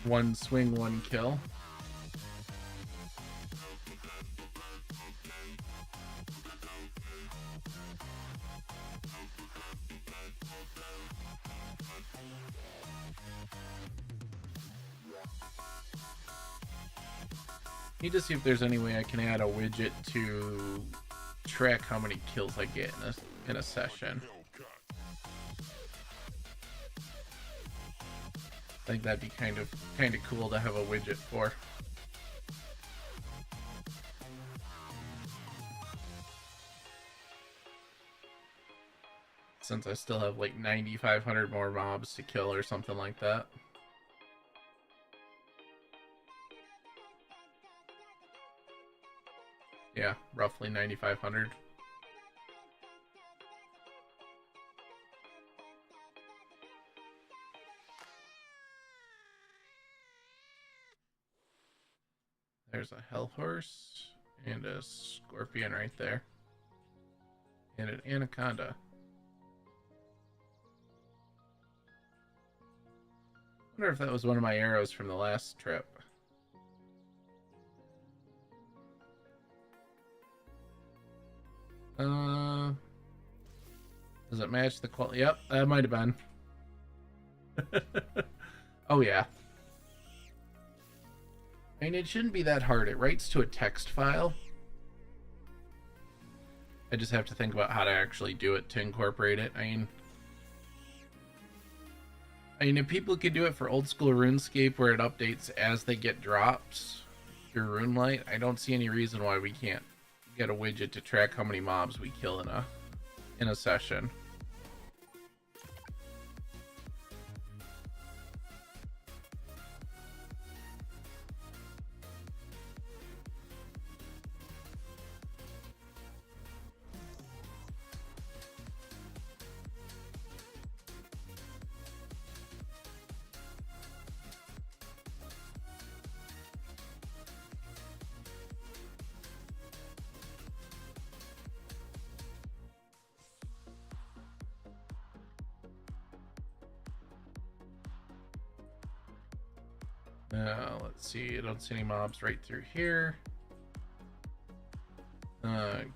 Speaker 1: one swing, one kill. Need to see if there's any way I can add a widget to track how many kills I get in a session. I think that'd be kind of cool to have a widget for. Since I still have like 9,500 more mobs to kill or something like that. Yeah, roughly 9,500. There's a hell horse and a scorpion right there. And an anaconda. I wonder if that was one of my arrows from the last trip. Does it match the quality? Yep, that might have been. Oh yeah. I mean, it shouldn't be that hard. It writes to a text file. I just have to think about how to actually do it to incorporate it. I mean, if people could do it for old school RuneScape where it updates as they get drops through RuneLite, I don't see any reason why we can't get a widget to track how many mobs we kill in a session. Let's see. I don't see any mobs right through here.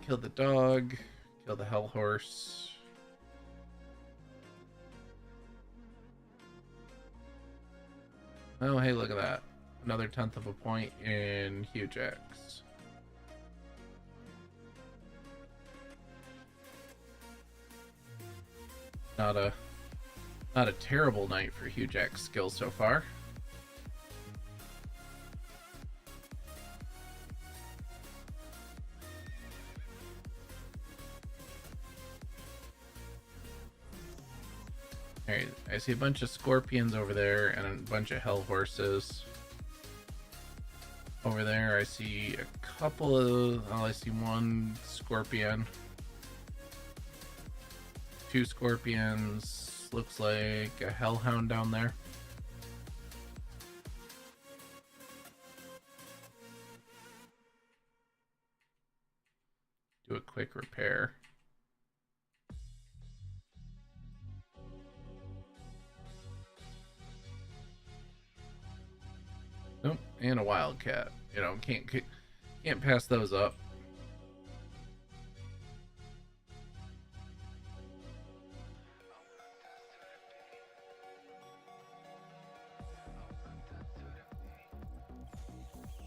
Speaker 1: Kill the dog. Kill the hell horse. Oh, hey, look at that. Another 1/10 of a point in Huge X. Not a terrible night for Huge X skill so far. Alright, I see a bunch of scorpions over there and a bunch of hell horses. Over there I see a couple of... Oh, I see one scorpion. 2 scorpions. Looks like a hellhound down there. Do a quick repair. Nope, and a wildcat. You know, can't pass those up.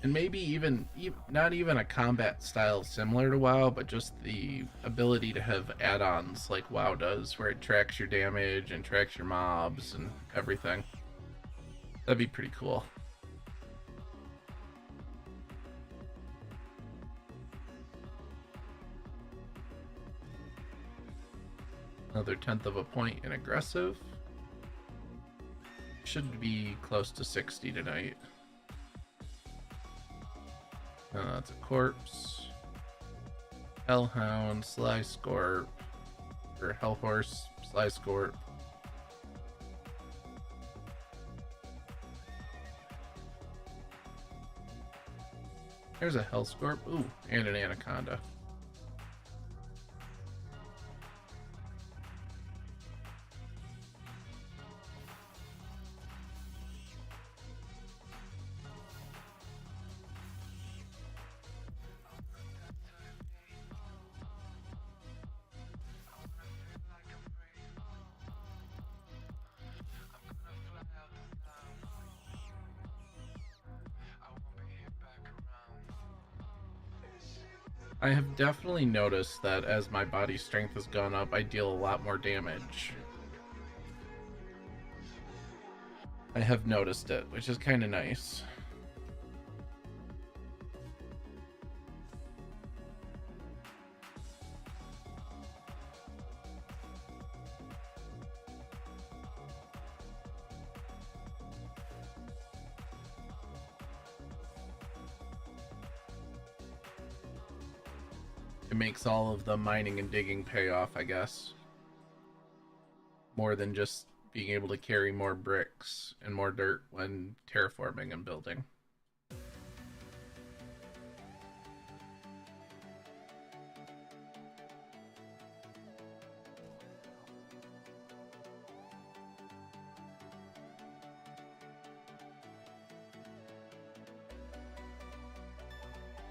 Speaker 1: And maybe even not even a combat style similar to WoW, but just the ability to have add-ons like WoW does, where it tracks your damage and tracks your mobs and everything. That'd be pretty cool. Another 1/10 of a point in aggressive. Should be close to 60 tonight. That's a corpse. Hellhound, Sly Scorp, or Hellhorse, Sly Scorp. There's a Hellscorp. Ooh, and an Anaconda. I have definitely noticed that as my body strength has gone up, I deal a lot more damage. I have noticed it, which is kind of nice. It makes all of the mining and digging pay off, I guess. More than just being able to carry more bricks and more dirt when terraforming and building.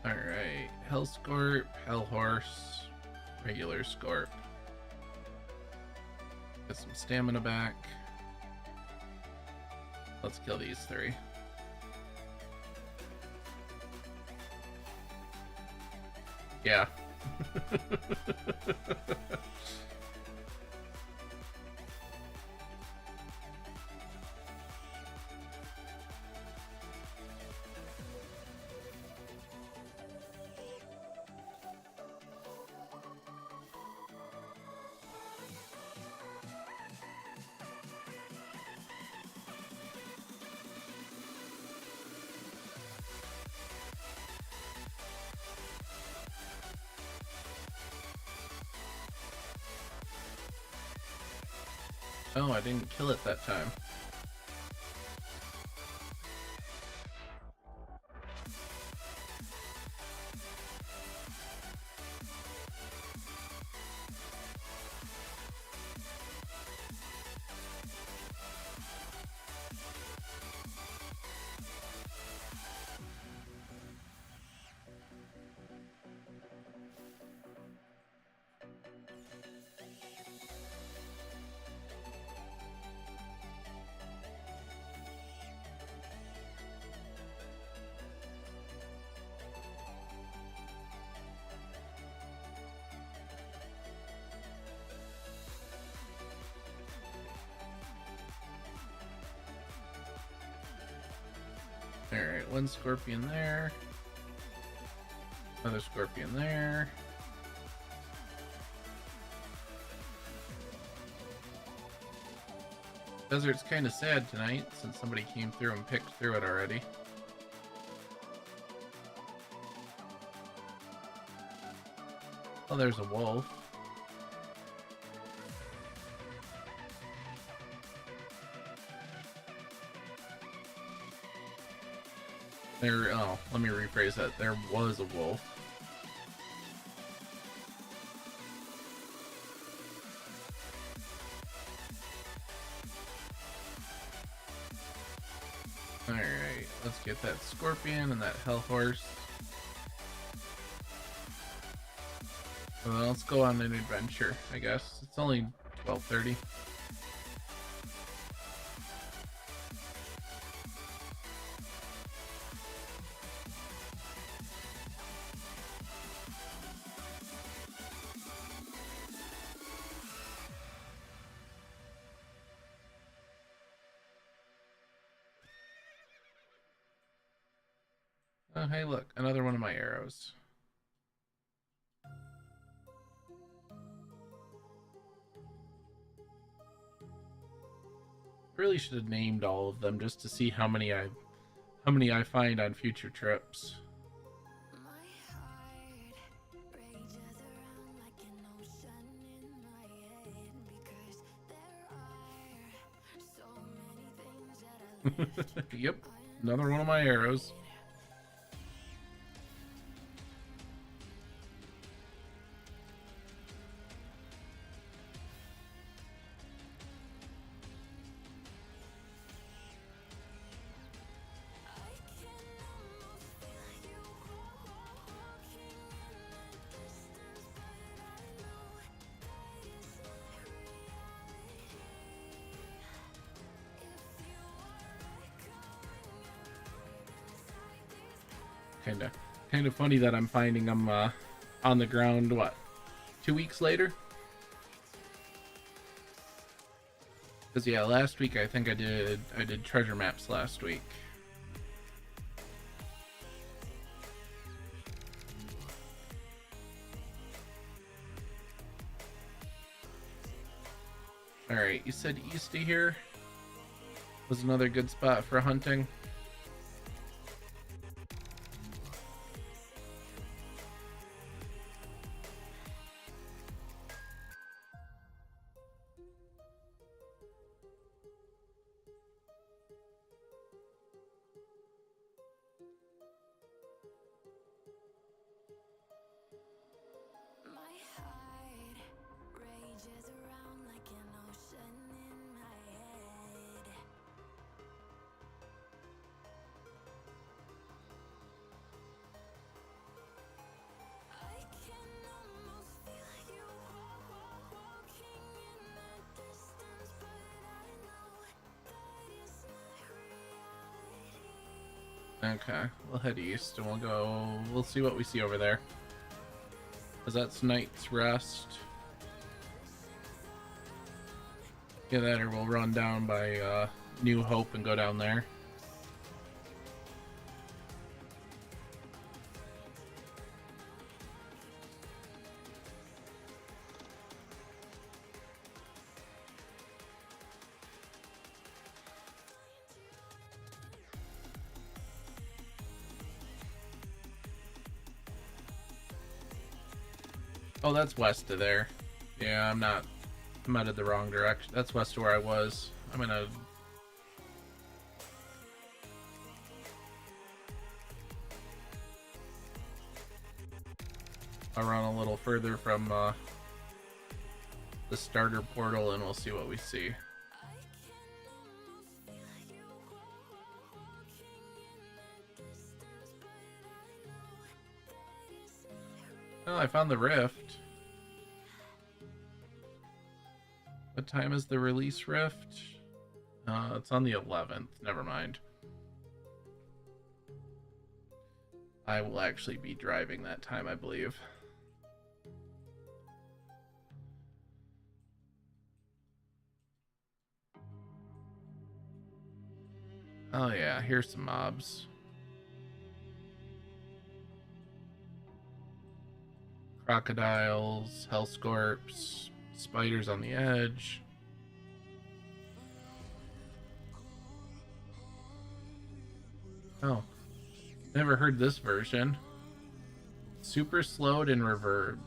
Speaker 1: Alright, Hellscorp, Hellhorse, regular Scorp. Get some stamina back. Let's kill these 3. Yeah. Oh, I didn't kill it that time. Alright, one scorpion there. Another scorpion there. Desert's kind of sad tonight since somebody came through and picked through it already. Oh, there's a wolf. There, oh, let me rephrase that. There was a wolf. Alright, let's get that scorpion and that hell horse. Well, let's go on an adventure, I guess. It's only 12:30. Oh, hey, look, another one of my arrows. Really should have named all of them just to see how many I find on future trips. Yep, another one of my arrows. Kind of funny that I'm finding them on the ground. What, 2 weeks later? Because yeah, last week I think I did treasure maps last week. All right, you said east of here was another good spot for hunting. Okay, we'll head east and we'll see what we see over there. Because that's Night's Rest. Yeah, that, or we'll run down by New Hope and go down there. Oh, that's west of there. Yeah, I'm not I'm headed the wrong direction. That's west of where I was. I'm gonna... I'll run a little further from the starter portal and we'll see what we see. Oh, I found the rift. What time is the release rift? It's on the 11th. Never mind. I will actually be driving that time, I believe. Oh yeah, here's some mobs. Crocodiles, hellscorps, spiders on the edge. Oh, never heard this version. Super slowed and reverbed.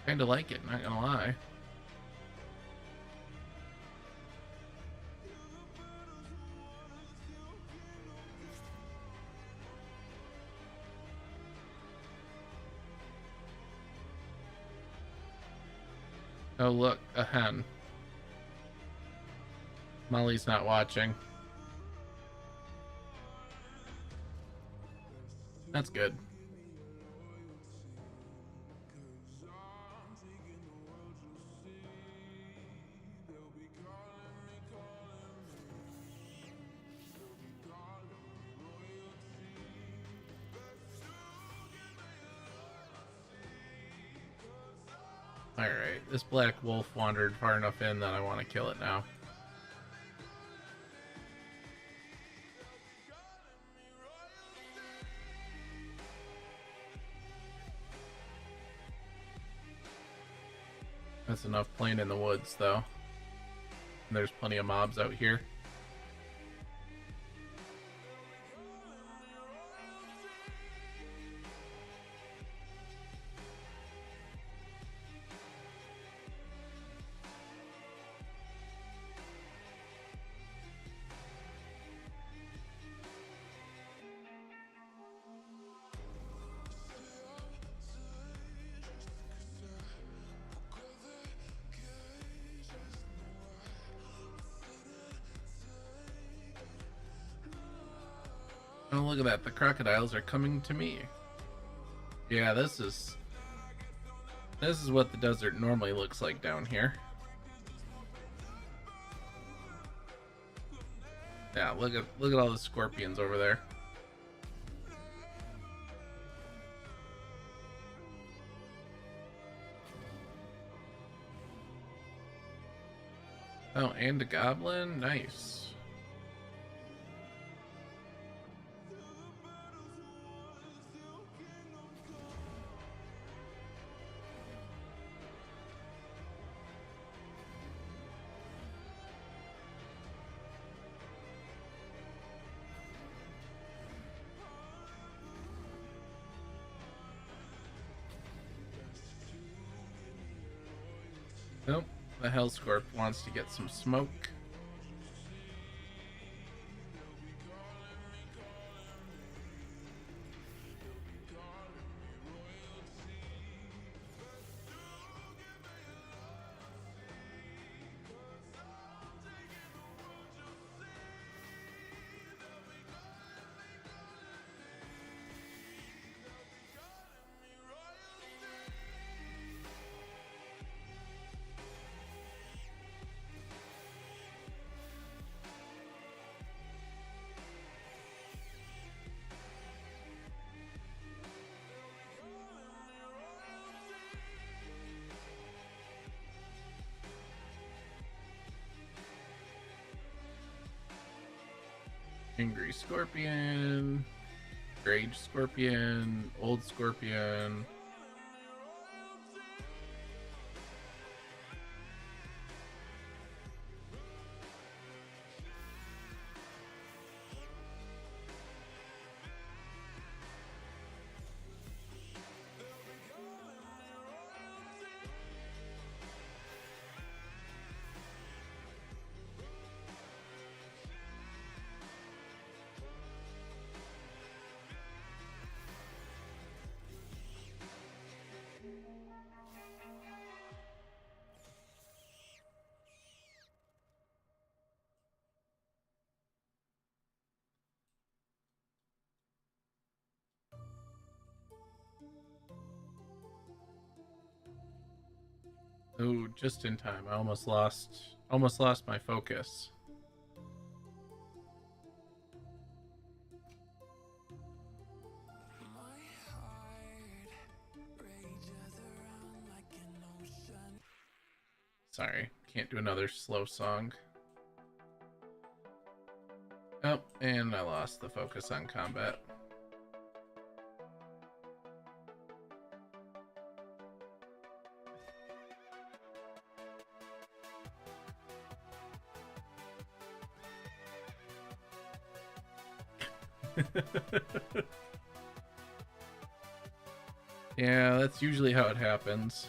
Speaker 1: Kinda like it, not gonna lie. Oh look, a hen. Molly's not watching. That's good. Alright, this black wolf wandered far enough in that I want to kill it now. That's enough playing in the woods, though. And there's plenty of mobs out here. Oh, look at that. The crocodiles are coming to me. Yeah, this is what the desert normally looks like down here. Yeah, look at all the scorpions over there. Oh, and a goblin? Nice. Nope, the Hellscorp wants to get some smoke. Angry Scorpion, Rage Scorpion, Old Scorpion. Oh, just in time. I almost lost my focus. Sorry, can't do another slow song. Oh, and I lost the focus on combat. Yeah, that's usually how it happens.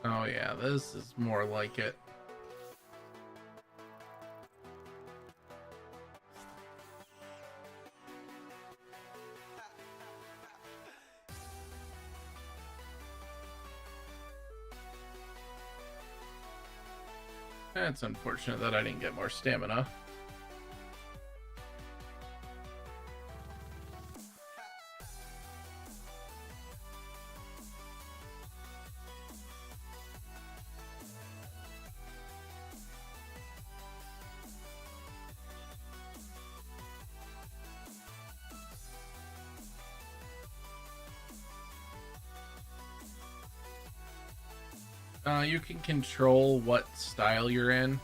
Speaker 1: Oh yeah, this is more like it. It's unfortunate that I didn't get more stamina. You can control what style you're in.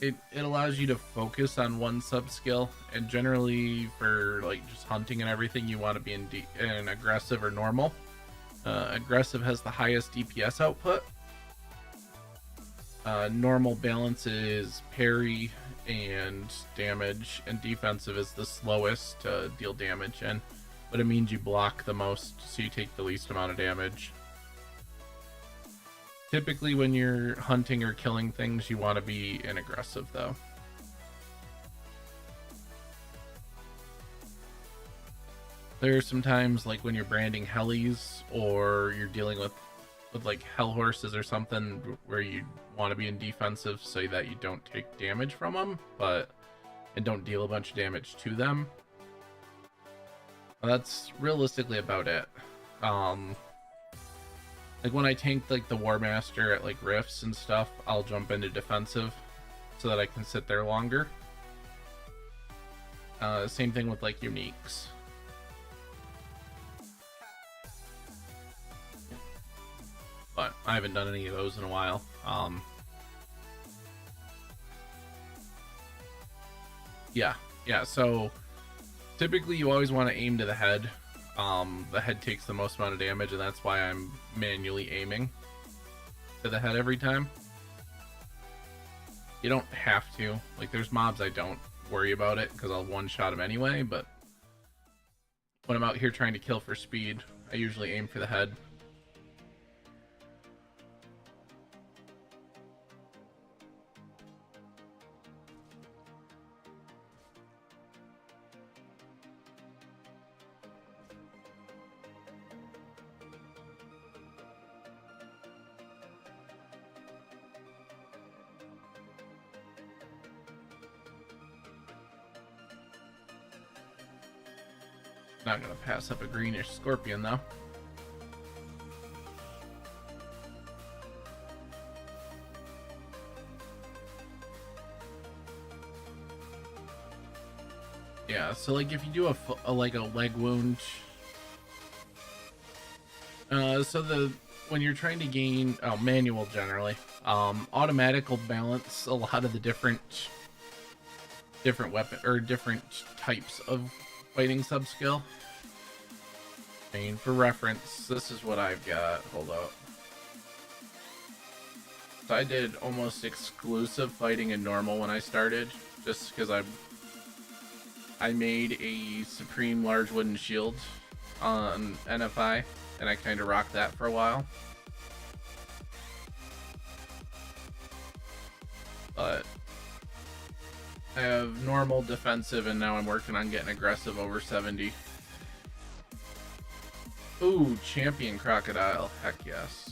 Speaker 1: It allows you to focus on one sub skill, and generally for like just hunting and everything, you want to be in aggressive or normal. Aggressive has the highest DPS output. Normal balances parry and damage, and defensive is the slowest to deal damage in, but it means you block the most, so you take the least amount of damage. Typically, when you're hunting or killing things, you want to be in aggressive, though. There are some times, like when you're branding helis or you're dealing with like hell horses or something, where you want to be in defensive so that you don't take damage from them, and don't deal a bunch of damage to them. That's realistically about it. Like when I tank like the War Master at like rifts and stuff, I'll jump into defensive so that I can sit there longer. Same thing with like uniques. But I haven't done any of those in a while. Yeah, so typically you always want to aim to the head. The head takes the most amount of damage, and that's why I'm manually aiming to the head every time. You don't have to. Like, there's mobs I don't worry about it because I'll one-shot them anyway, but when I'm out here trying to kill for speed, I usually aim for the head. Not gonna pass up a greenish scorpion though. Yeah, so like if you do a like a leg wound, when you're trying to gain manual generally, automatic will balance a lot of the different weapon or different types of fighting sub skill. I mean, for reference, this is what I've got. Hold up. So I did almost exclusive fighting in normal when I started, just because I made a supreme large wooden shield on NFI, and I kind of rocked that for a while. But I have normal, defensive, and now I'm working on getting aggressive over 70. Ooh, champion crocodile. Heck yes.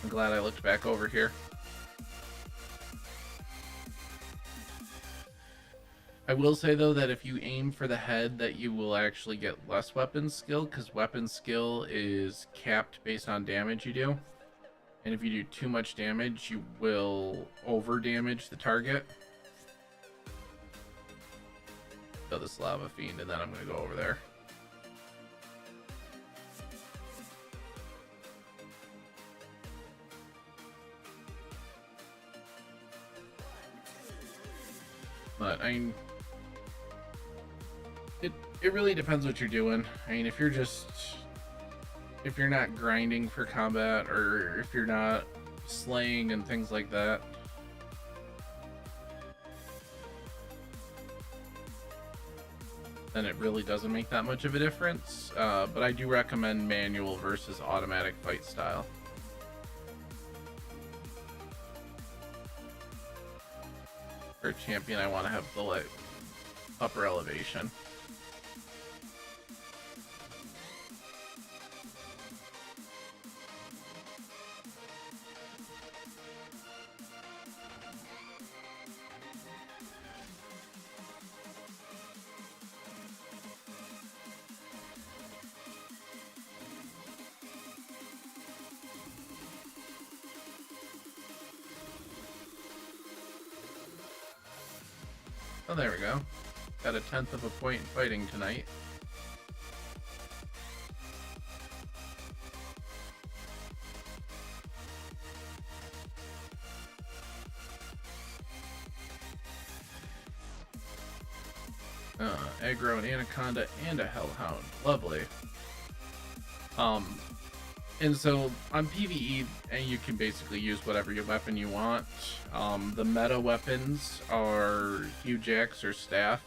Speaker 1: I'm glad I looked back over here. I will say, though, that if you aim for the head, that you will actually get less weapon skill, because weapon skill is capped based on damage you do. And if you do too much damage, you will over-damage the target. So this lava fiend, and then I'm going to go over there. But I mean, it really depends what you're doing. I mean, if you're not grinding for combat, or if you're not slaying and things like that, then it really doesn't make that much of a difference. But I do recommend manual versus automatic fight style. For a champion, I want to have the upper elevation. Oh, there we go. Got a 10th of a point in fighting tonight. Aggro, an anaconda, and a hellhound. Lovely. And so on PvE, and you can basically use whatever your weapon you want. The meta weapons are huge axe or staff.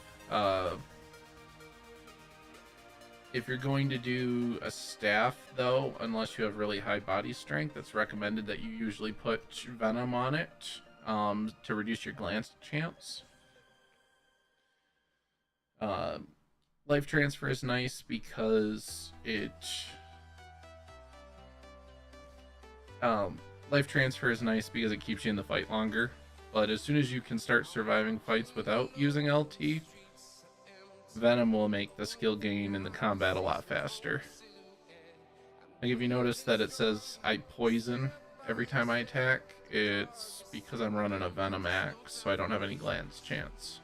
Speaker 1: If you're going to do a staff, though, unless you have really high body strength, it's recommended that you usually put venom on it to reduce your glance chance. Life transfer is nice because life transfer is nice because it keeps you in the fight longer. But as soon as you can start surviving fights without using LT, venom will make the skill gain in the combat a lot faster. Like, if you notice that it says I poison every time I attack, it's because I'm running a venom axe, so I don't have any glance chance.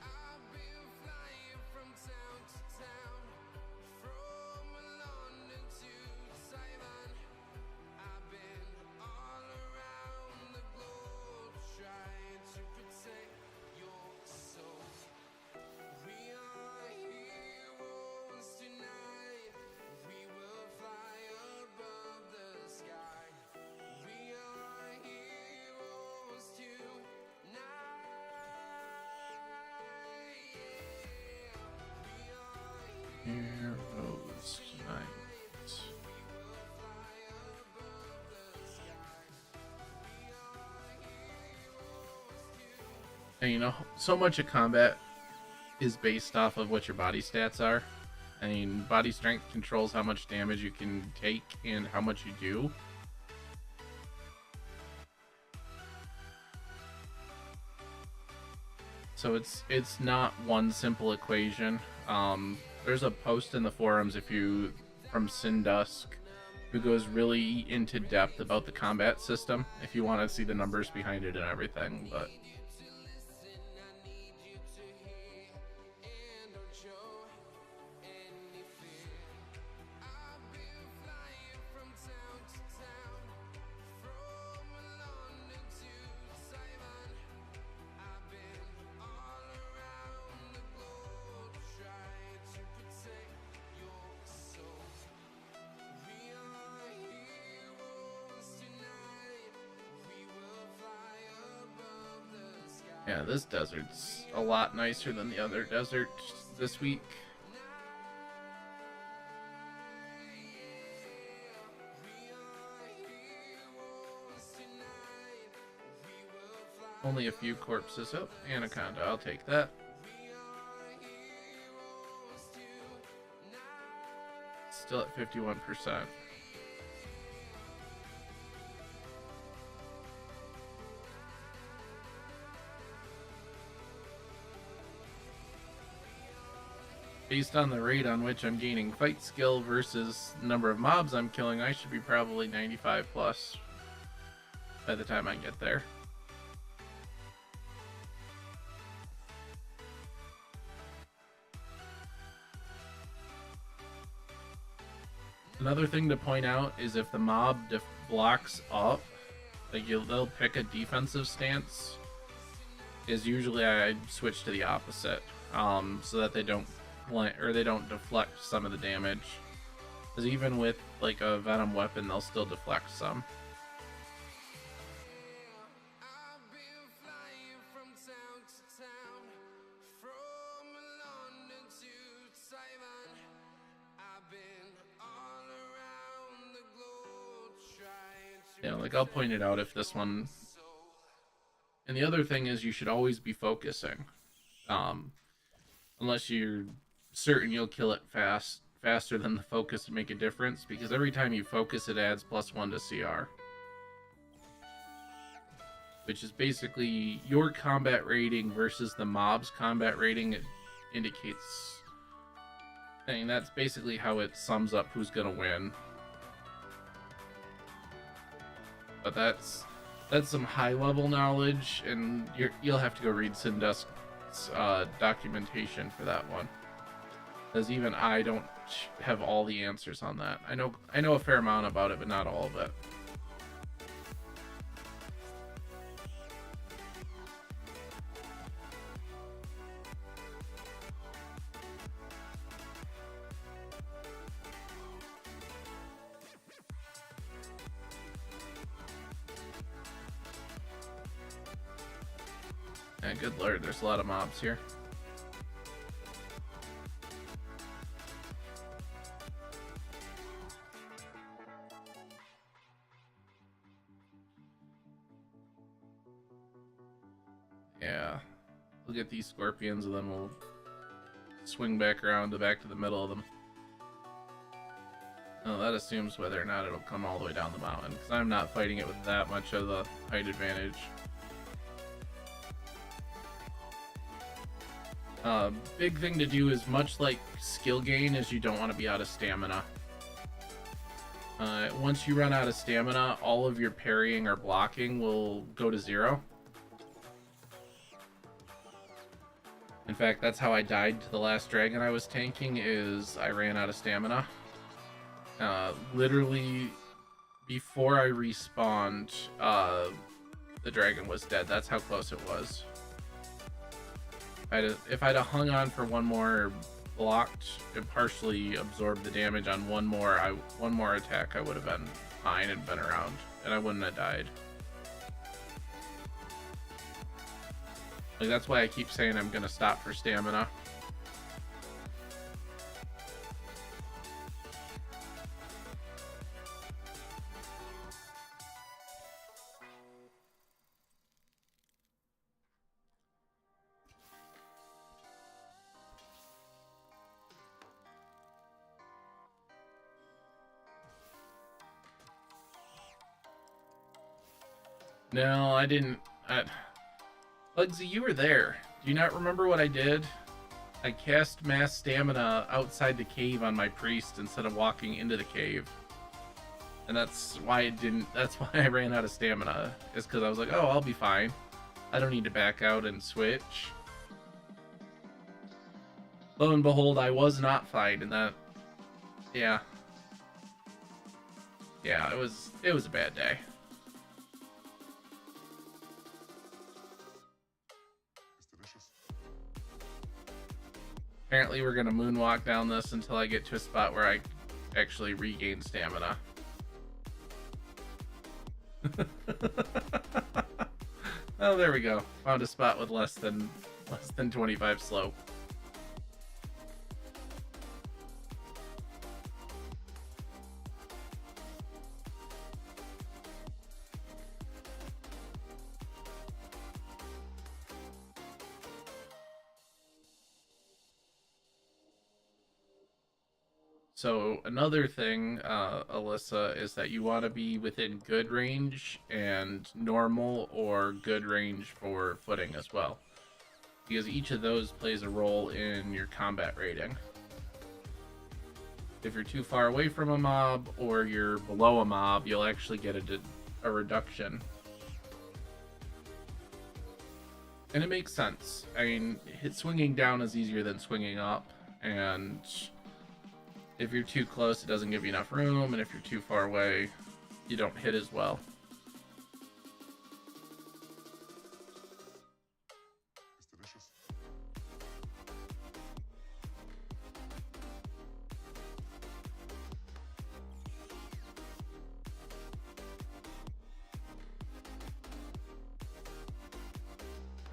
Speaker 1: Heroes Night. And you know, so much of combat is based off of what your body stats are. I mean, body strength controls how much damage you can take and how much you do. So it's not one simple equation. There's a post in the forums from Sindusk, who goes really into depth about the combat system if you want to see the numbers behind it and everything. But Yeah, this desert's a lot nicer than the other desert this week. Only a few corpses. Oh, Anaconda, I'll take that. Still at 51%. Based on the rate on which I'm gaining fight skill versus number of mobs I'm killing, I should be probably 95 plus by the time I get there. Another thing to point out is if the mob blocks up, like they'll pick a defensive stance, is usually I switch to the opposite, so that they don't deflect some of the damage. Because even with like a venom weapon, they'll still deflect some. Yeah, like I'll point it out if this one. And the other thing is you should always be focusing. Unless you're certain you'll kill it faster than the focus to make a difference, because every time you focus it adds +1 to CR. Which is basically your combat rating versus the mob's combat rating. It indicates, and that's basically how it sums up who's gonna win. But that's some high level knowledge, and you'll have to go read Sandbox's documentation for that one, because even I don't have all the answers on that. I know a fair amount about it, but not all of it. Yeah, good lord, there's a lot of mobs here. Yeah, we'll get these scorpions and then we'll swing back around to the middle of them. Oh, that assumes whether or not it'll come all the way down the mountain, because I'm not fighting it with that much of the height advantage. Big thing to do is, much like skill gain, is you don't want to be out of stamina. Once you run out of stamina, all of your parrying or blocking will go to 0. In fact, that's how I died to the last dragon I was tanking, is I ran out of stamina. Literally, before I respawned, the dragon was dead. That's how close it was. If I'd have hung on for one more, blocked and partially absorbed the damage on one more attack, I would have been fine and been around, and I wouldn't have died. Like, that's why I keep saying I'm gonna stop for stamina. No, I didn't. Bugsy, you were there. Do you not remember what I did? I cast mass stamina outside the cave on my priest instead of walking into the cave. And that's why I ran out of stamina. Is because I was like, oh, I'll be fine. I don't need to back out and switch. Lo and behold, I was not fine, and that, yeah. Yeah, it was a bad day. Apparently we're gonna moonwalk down this until I get to a spot where I actually regain stamina. Oh, there we go. Found a spot with less than 25 slope. So another thing, Alyssa, is that you want to be within good range and normal or good range for footing as well, because each of those plays a role in your combat rating. If you're too far away from a mob or you're below a mob, you'll actually get a reduction. And it makes sense. I mean, swinging down is easier than swinging up, and if you're too close, it doesn't give you enough room, and if you're too far away, you don't hit as well.
Speaker 3: It's delicious.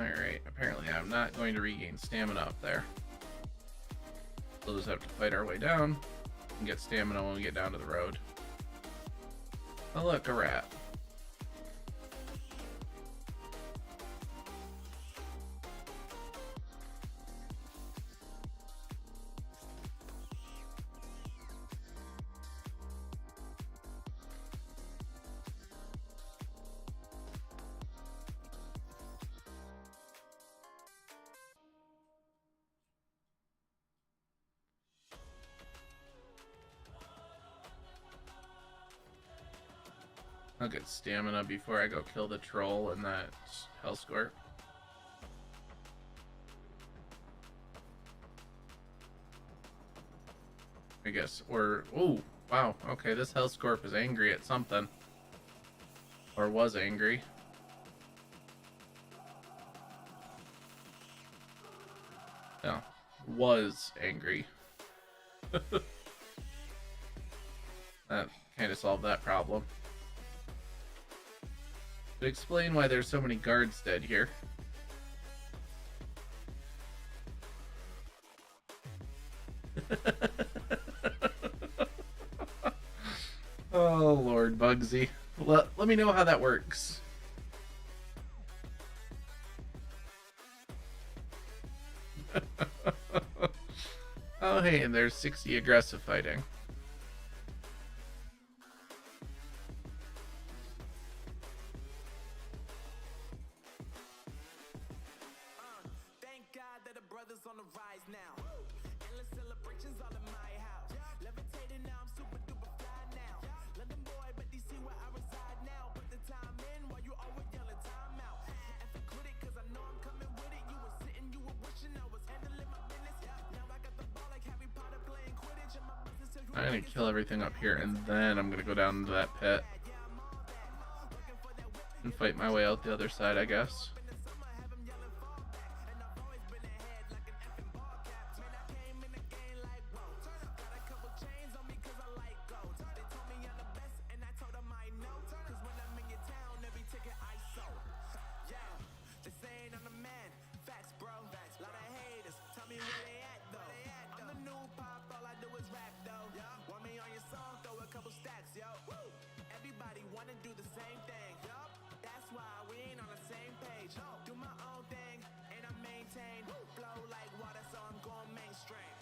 Speaker 1: Alright, apparently I'm not going to regain stamina up there. We'll just have to fight our way down and get stamina when we get down to the road. Oh look, a rat. I'll get stamina before I go kill the troll and that Hellscorp. I guess, or, oh, wow, okay, this Hellscorp is angry at something. Or was angry. No, was angry. That kind of solved that problem. But explain why there's so many guards dead here. Oh, Lord Bugsy. Let me know how that works. Oh, hey, and there's 60 aggressive fighting.
Speaker 4: Thank God that the brothers on the rise now. Endless celebrations all in my house. Levitating now, I'm super duper fly now. London boy, but DC where I reside now. Put the time in while you always yelling time out. And for quit it, cause I know I'm coming with it. You were sitting, you were wishing I was handling my business. Now I got the ball like Harry Potter playing Quidditch. And my business is
Speaker 1: I'm gonna kill everything up here, and then I'm gonna go down into that pit and fight my way out the other side, I guess.
Speaker 4: Everybody wanna do the same thing. That's why we ain't on the same page. Do my own thing and I maintain. Flow like water, so I'm going mainstream.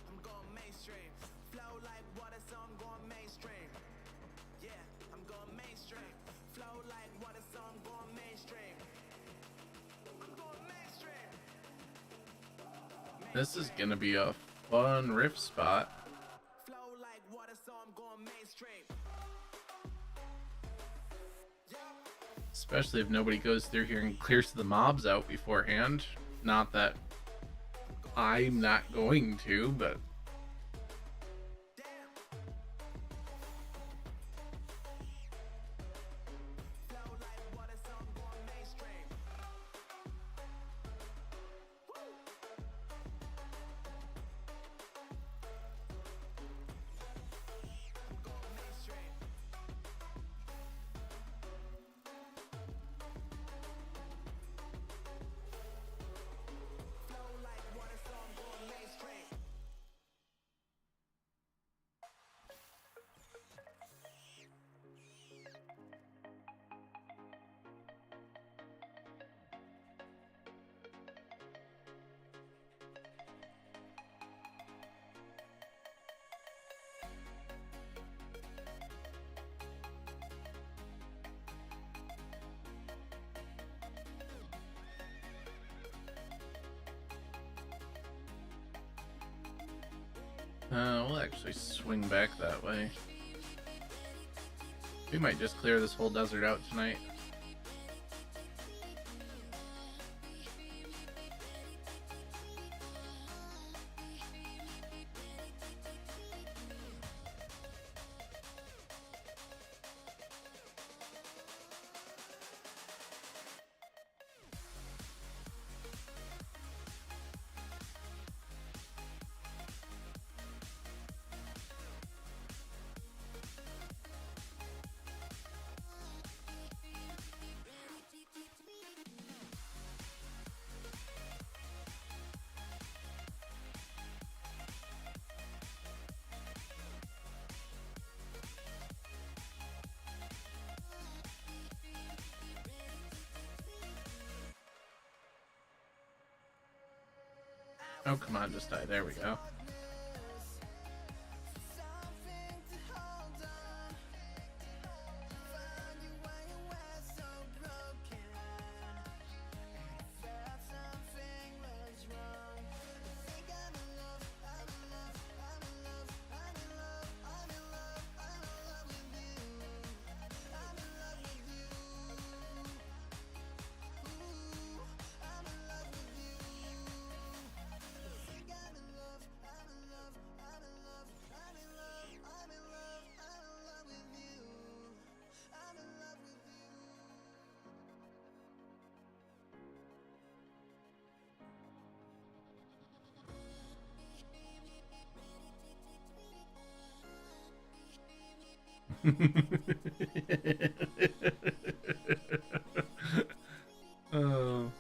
Speaker 4: I'm going mainstream. Flow like water, so I'm going mainstream. Yeah, I'm going mainstream. Flow like water, so I'm going mainstream. I'm going mainstream.
Speaker 1: This is gonna be a fun rift spot.
Speaker 4: Flow like water, so I'm going mainstream.
Speaker 1: Especially if nobody goes through here and clears the mobs out beforehand. Not that I'm not going to, but We'll actually swing back that way. We might just clear this whole desert out tonight. Oh, come on, just die. There we go. Oh.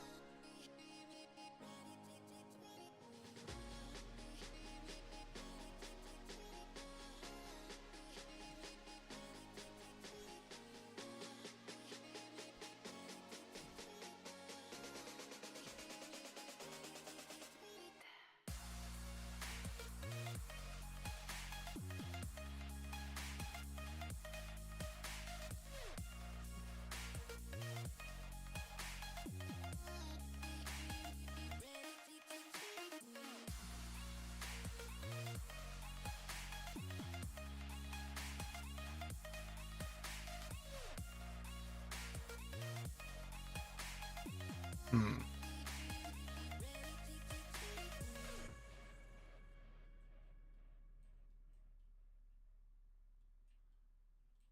Speaker 1: Hmm.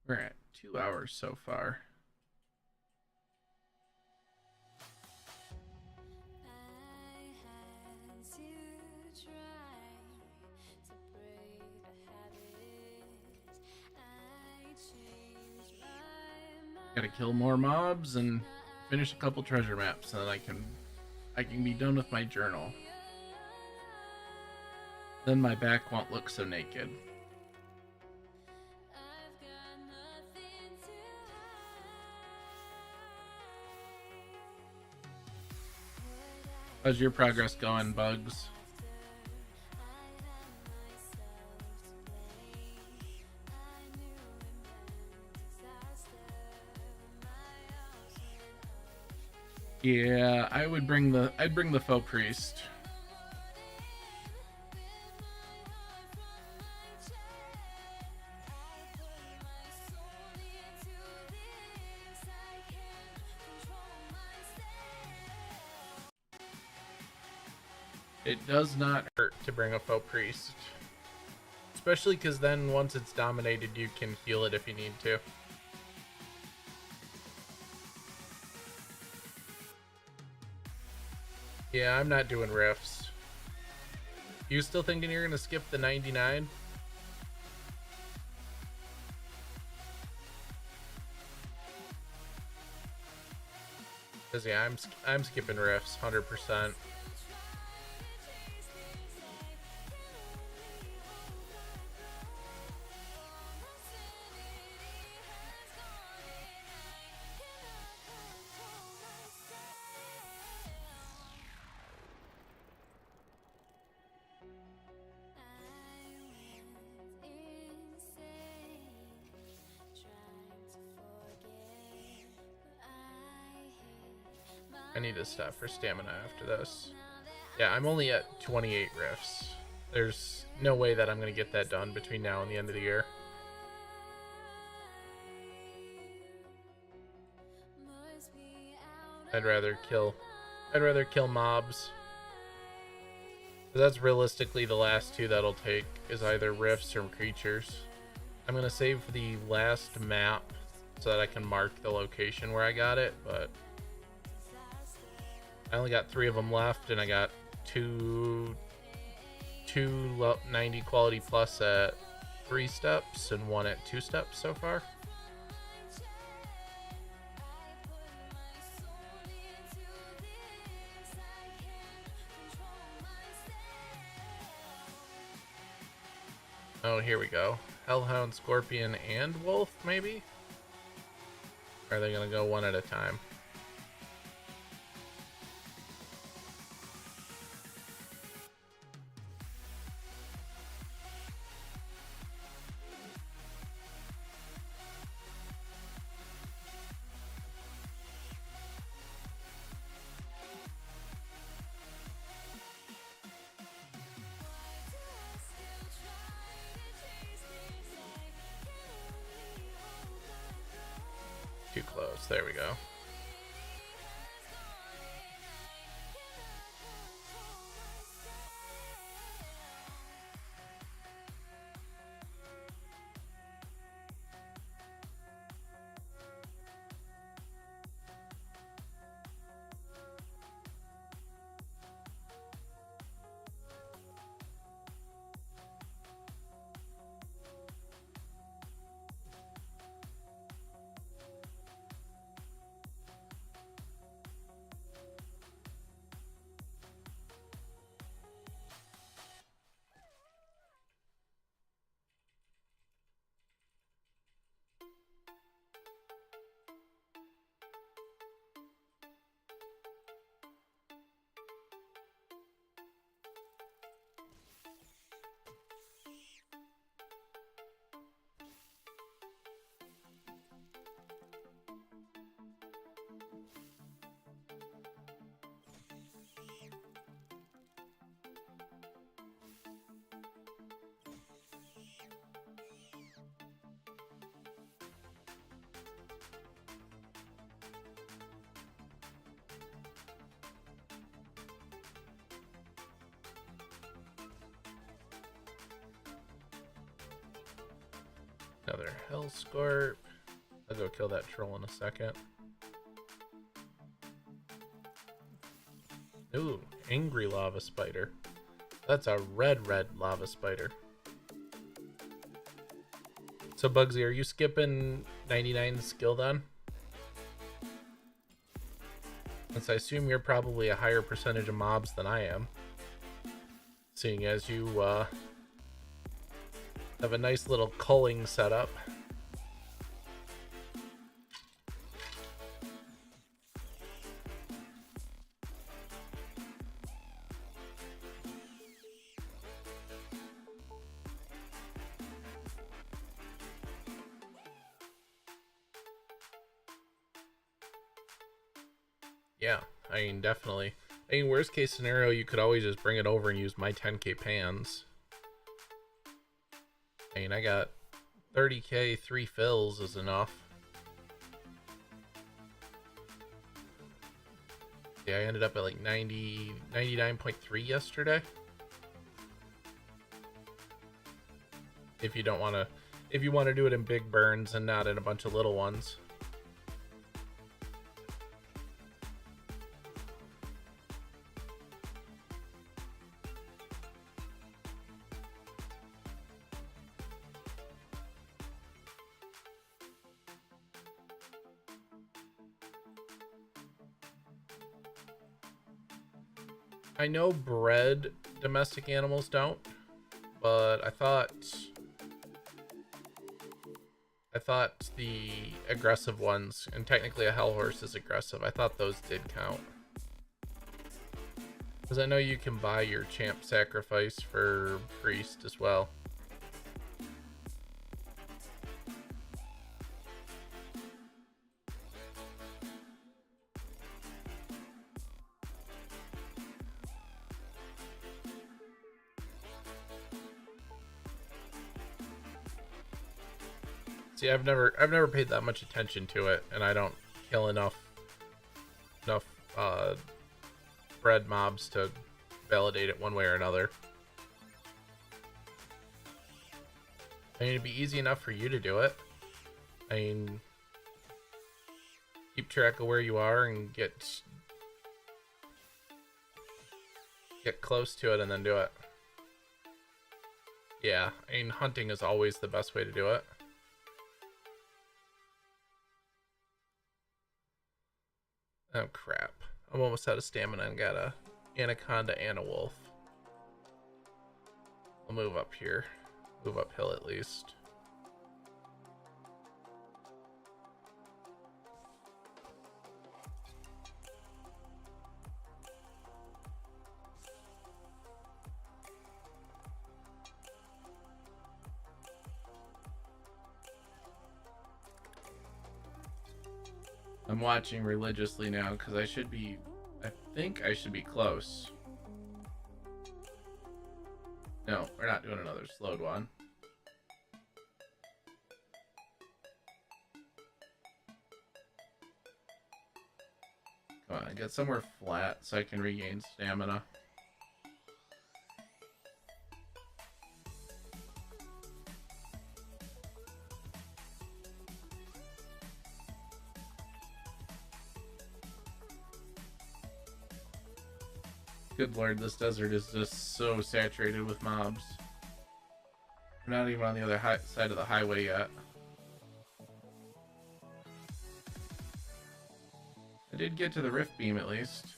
Speaker 1: We're at 2 hours so far. Gotta kill more mobs and finish a couple treasure maps, and then I can be done with my journal. Then my back won't look so naked. How's your progress going, Bugs? Yeah, I'd bring the faux priest. It does not hurt to bring a faux priest. Especially because then once it's dominated, you can heal it if you need to. Yeah, I'm not doing riffs. You still thinking you're gonna skip the 99? Cause yeah, I'm skipping riffs 100%. I need to stop for stamina after this. Yeah, I'm only at 28 riffs. There's no way that I'm going to get that done between now and the end of the year. I'd rather kill mobs. That's realistically the last two that'll take, is either rifts or creatures. I'm going to save the last map so that I can mark the location where I got it, but I only got 3 of them left, and I got two 90 quality plus at 3 steps and 1 at 2 steps so far. Oh, here we go. Hellhound, Scorpion, and Wolf, maybe? Or are they gonna go one at a time? Too close. There we go. Another Hellscorp. I'll go kill that troll in a second. Ooh, angry lava spider. That's a red lava spider. So Bugsy, are you skipping 99 skill then? Since I assume you're probably a higher percentage of mobs than I am. Seeing as you have a nice little culling setup. Yeah, I mean, definitely. I mean, worst case scenario, you could always just bring it over and use my 10k pans. I mean, I got 30k, 3 fills is enough. Yeah, I ended up at like 99.3 yesterday. If you don't want to, if you want to do it in big burns and not in a bunch of little ones. I know bred domestic animals don't, but I thought the aggressive ones, and technically a hell horse is aggressive, I thought those did count. Because I know you can buy your champ sacrifice for priest as well. See, I've never paid that much attention to it, and I don't kill enough bread mobs to validate it one way or another. I mean, it'd be easy enough for you to do it. I mean, keep track of where you are and get close to it and then do it. Yeah, I mean, hunting is always the best way to do it. Oh crap. I'm almost out of stamina and got a anaconda and a wolf. I'll move up here. Move uphill at least. I'm watching religiously now because I think I should be close. No, we're not doing another slowed one. Come on, get somewhere flat so I can regain stamina. Good lord, this desert is just so saturated with mobs. We're not even on the other side of the highway yet. I did get to the rift beam at least.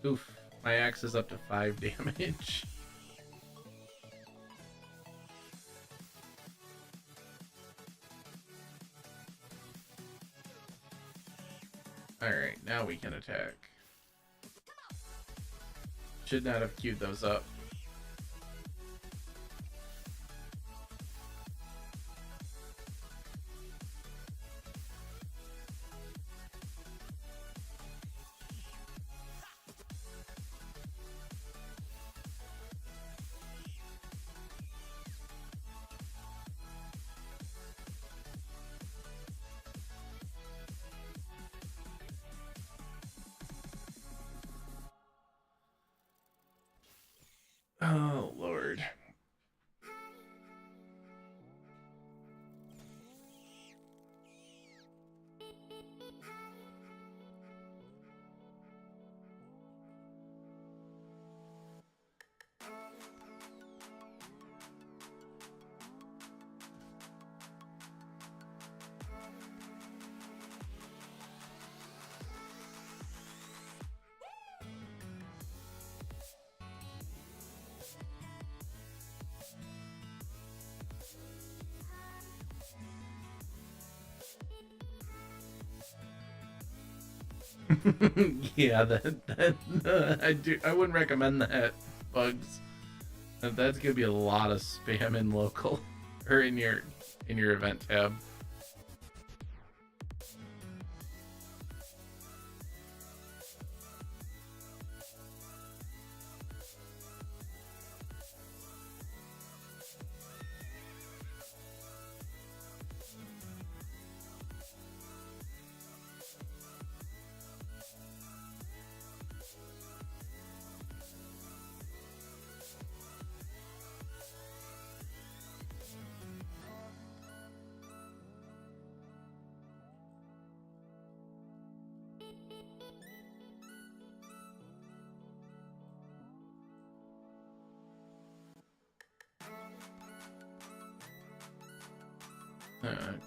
Speaker 1: Oof, my axe is up to 5 damage. Alright, now we can attack. Should not have queued those up. Oh, Lord. Yeah, I wouldn't recommend that, Bugs. That's gonna be a lot of spam in local or in your event tab.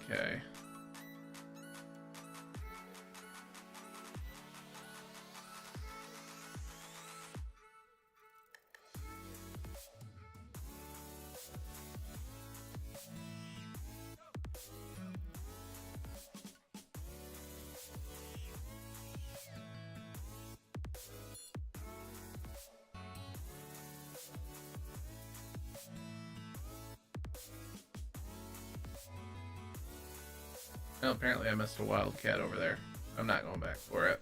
Speaker 1: Okay. Well, apparently I missed a wildcat over there. I'm not going back for it.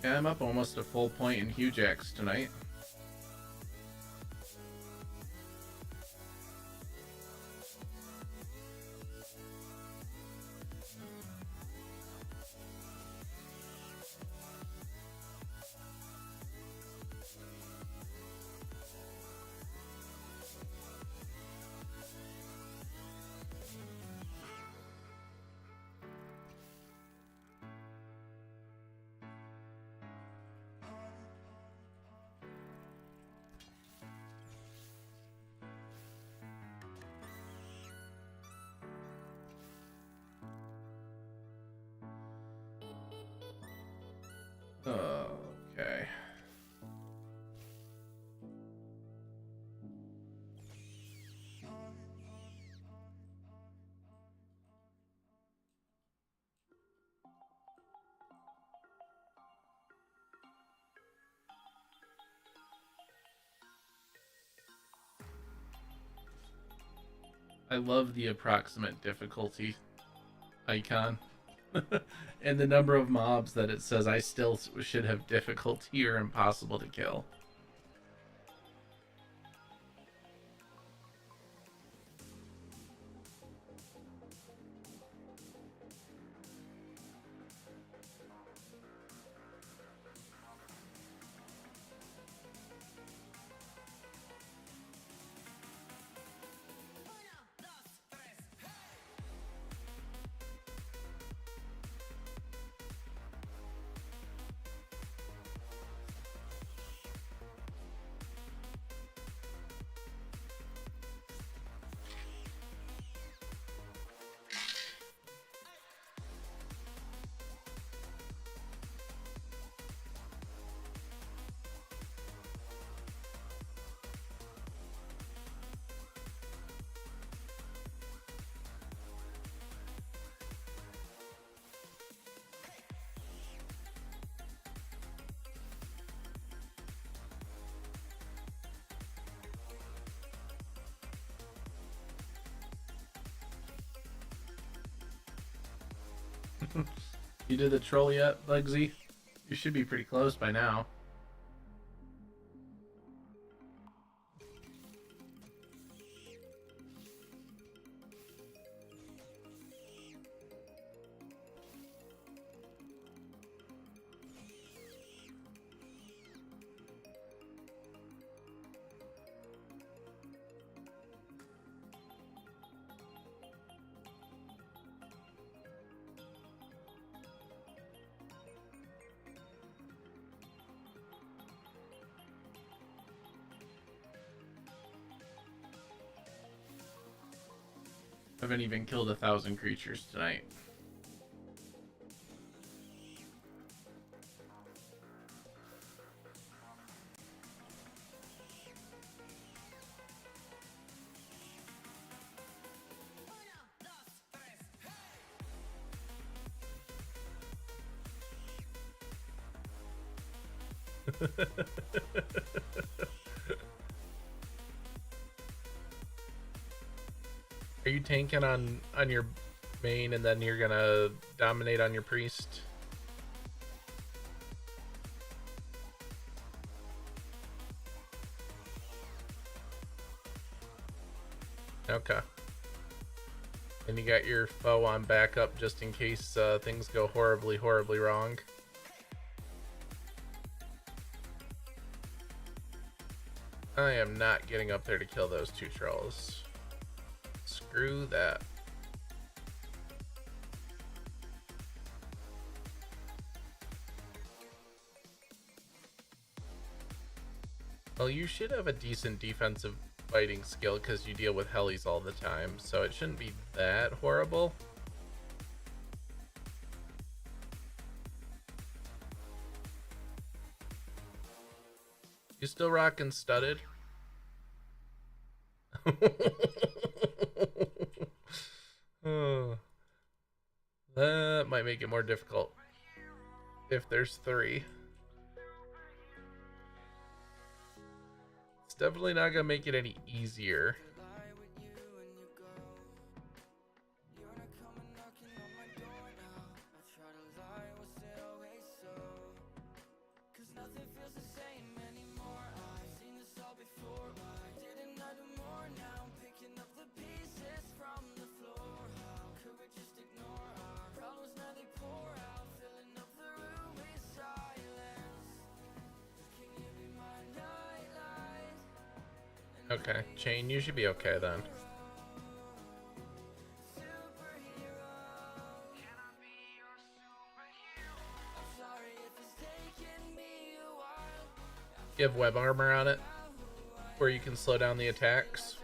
Speaker 1: Yeah, I'm up almost a full point in Huge Axe tonight. Okay. I love the approximate difficulty icon. And the number of mobs that it says I still should have difficulty or impossible to kill. You did the troll yet, Bugsy? You should be pretty close by now. I haven't even killed 1,000 creatures tonight. Are you tanking on your main and then you're gonna dominate on your priest? Okay. And you got your foe on backup just in case things go horribly, horribly wrong. I am not getting up there to kill those two trolls. Screw that. Well, you should have a decent defensive fighting skill because you deal with helis all the time, so it shouldn't be that horrible. You still rocking studded? Oh, that might make it more difficult if there's 3. It's definitely not gonna make it any easier. Okay, Chain, you should be okay then. You have web armor on it, where you can slow down the attacks.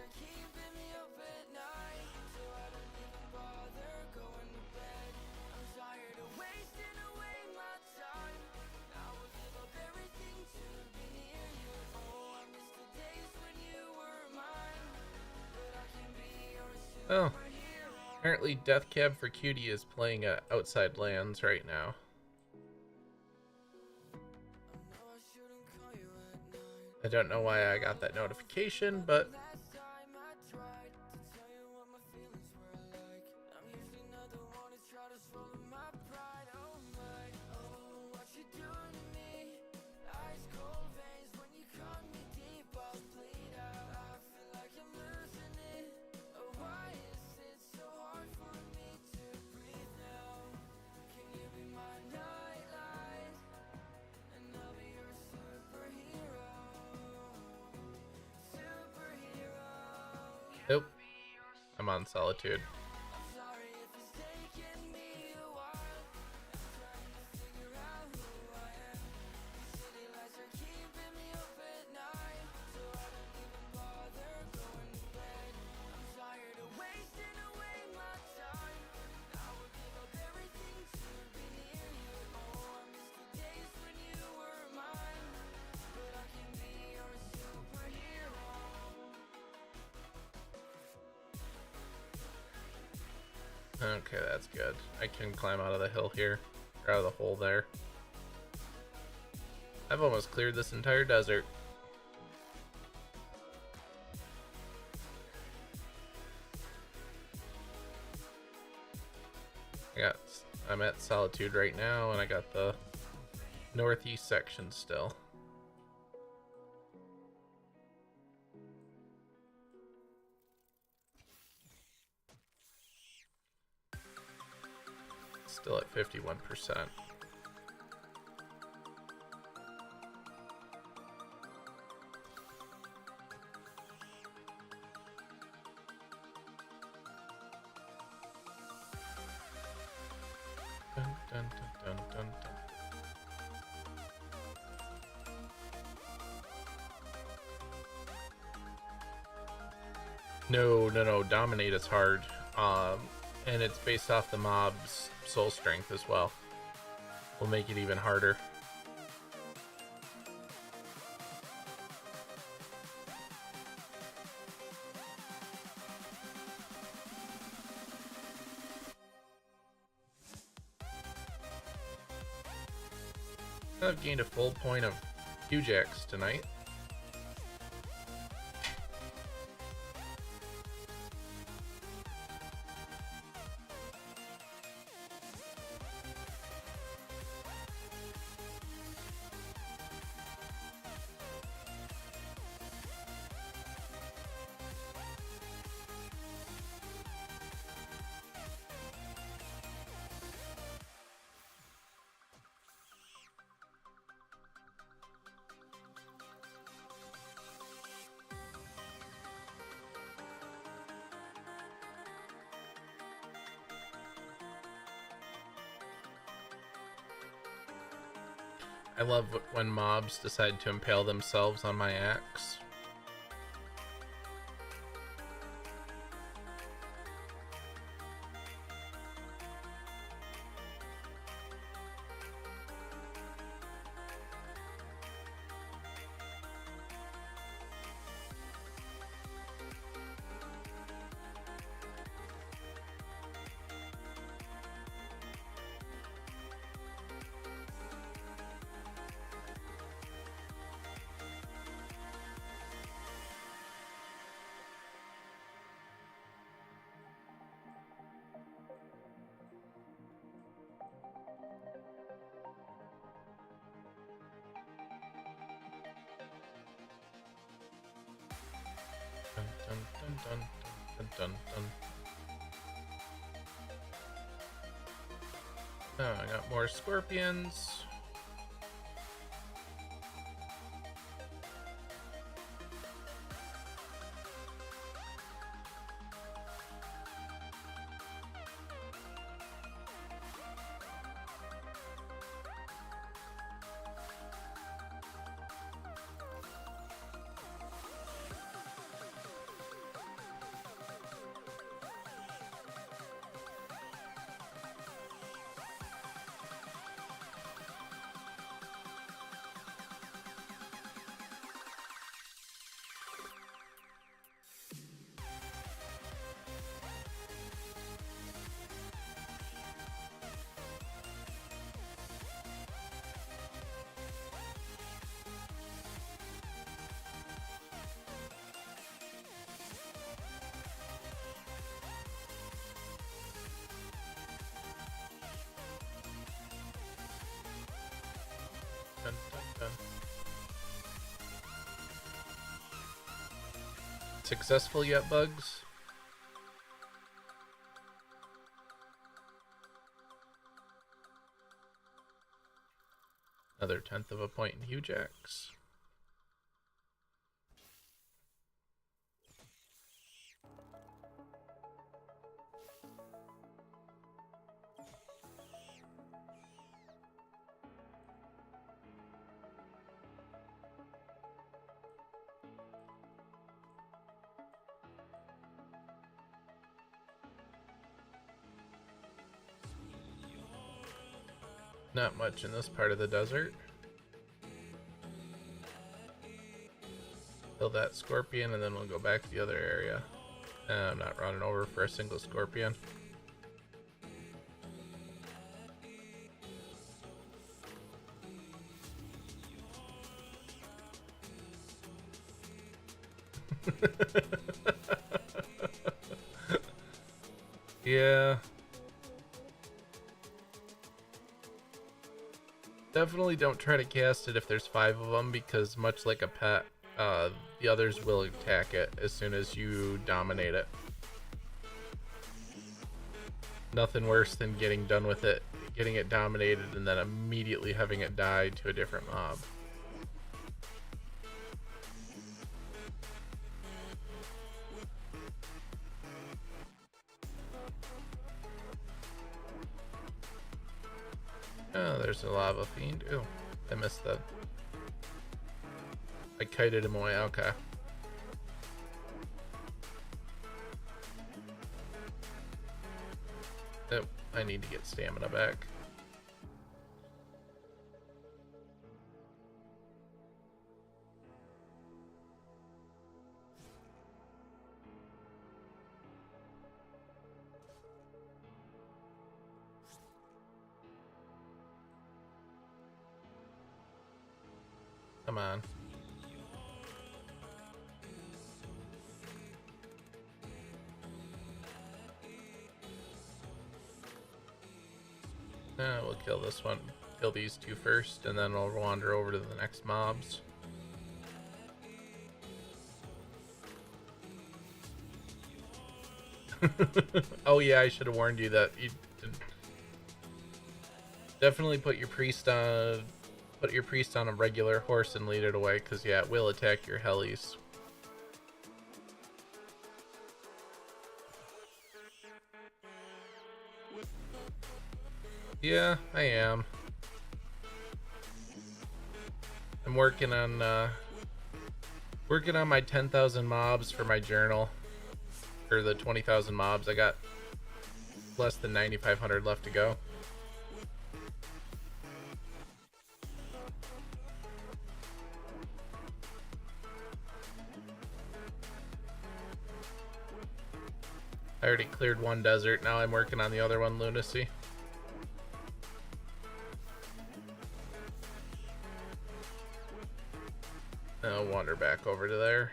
Speaker 1: Oh, apparently Death Cab for Cutie is playing at Outside Lands right now. I don't know why I got that notification, but nope, I'm on Solitude. Okay, that's good. I can climb out of the hill here, or out of the hole there. I've almost cleared this entire desert. I'm at Solitude right now, and I got the northeast section still. Still at 51%. Dun, dun, dun, dun, dun, dun. No. Dominate is hard. And it's based off the mob's soul strength as well. Will make it even harder. I've gained a full point of Q-Jacks tonight. I love when mobs decide to impale themselves on my axe. Dun, dun, dun, dun, dun, dun. Oh, I got more scorpions. Dun, dun, dun. Successful yet, bugs? Another 1/10 of a point in Hugh Jacks. Not much in this part of the desert. Kill that scorpion and then we'll go back to the other area. I'm not running over for a single scorpion. Yeah. Definitely don't try to cast it if there's 5 of them, because much like a pet, the others will attack it as soon as you dominate it. Nothing worse than getting done with it, getting it dominated, and then immediately having it die to a different mob. Oh, there's a lava fiend. Ooh, I missed that. I kited him away. Okay. Oh, I need to get stamina back. Come on. We'll kill this one. Kill these 2 first, and then we'll wander over to the next mobs. Oh yeah, I should have warned you that you definitely put your priest on a regular horse and lead it away, because yeah, it will attack your helis. Yeah, I am. I'm working on my 10,000 mobs for my journal, or the 20,000 mobs. I got less than 9,500 left to go. I already cleared one desert. Now I'm working on the other one, lunacy. I'll wander back over to there.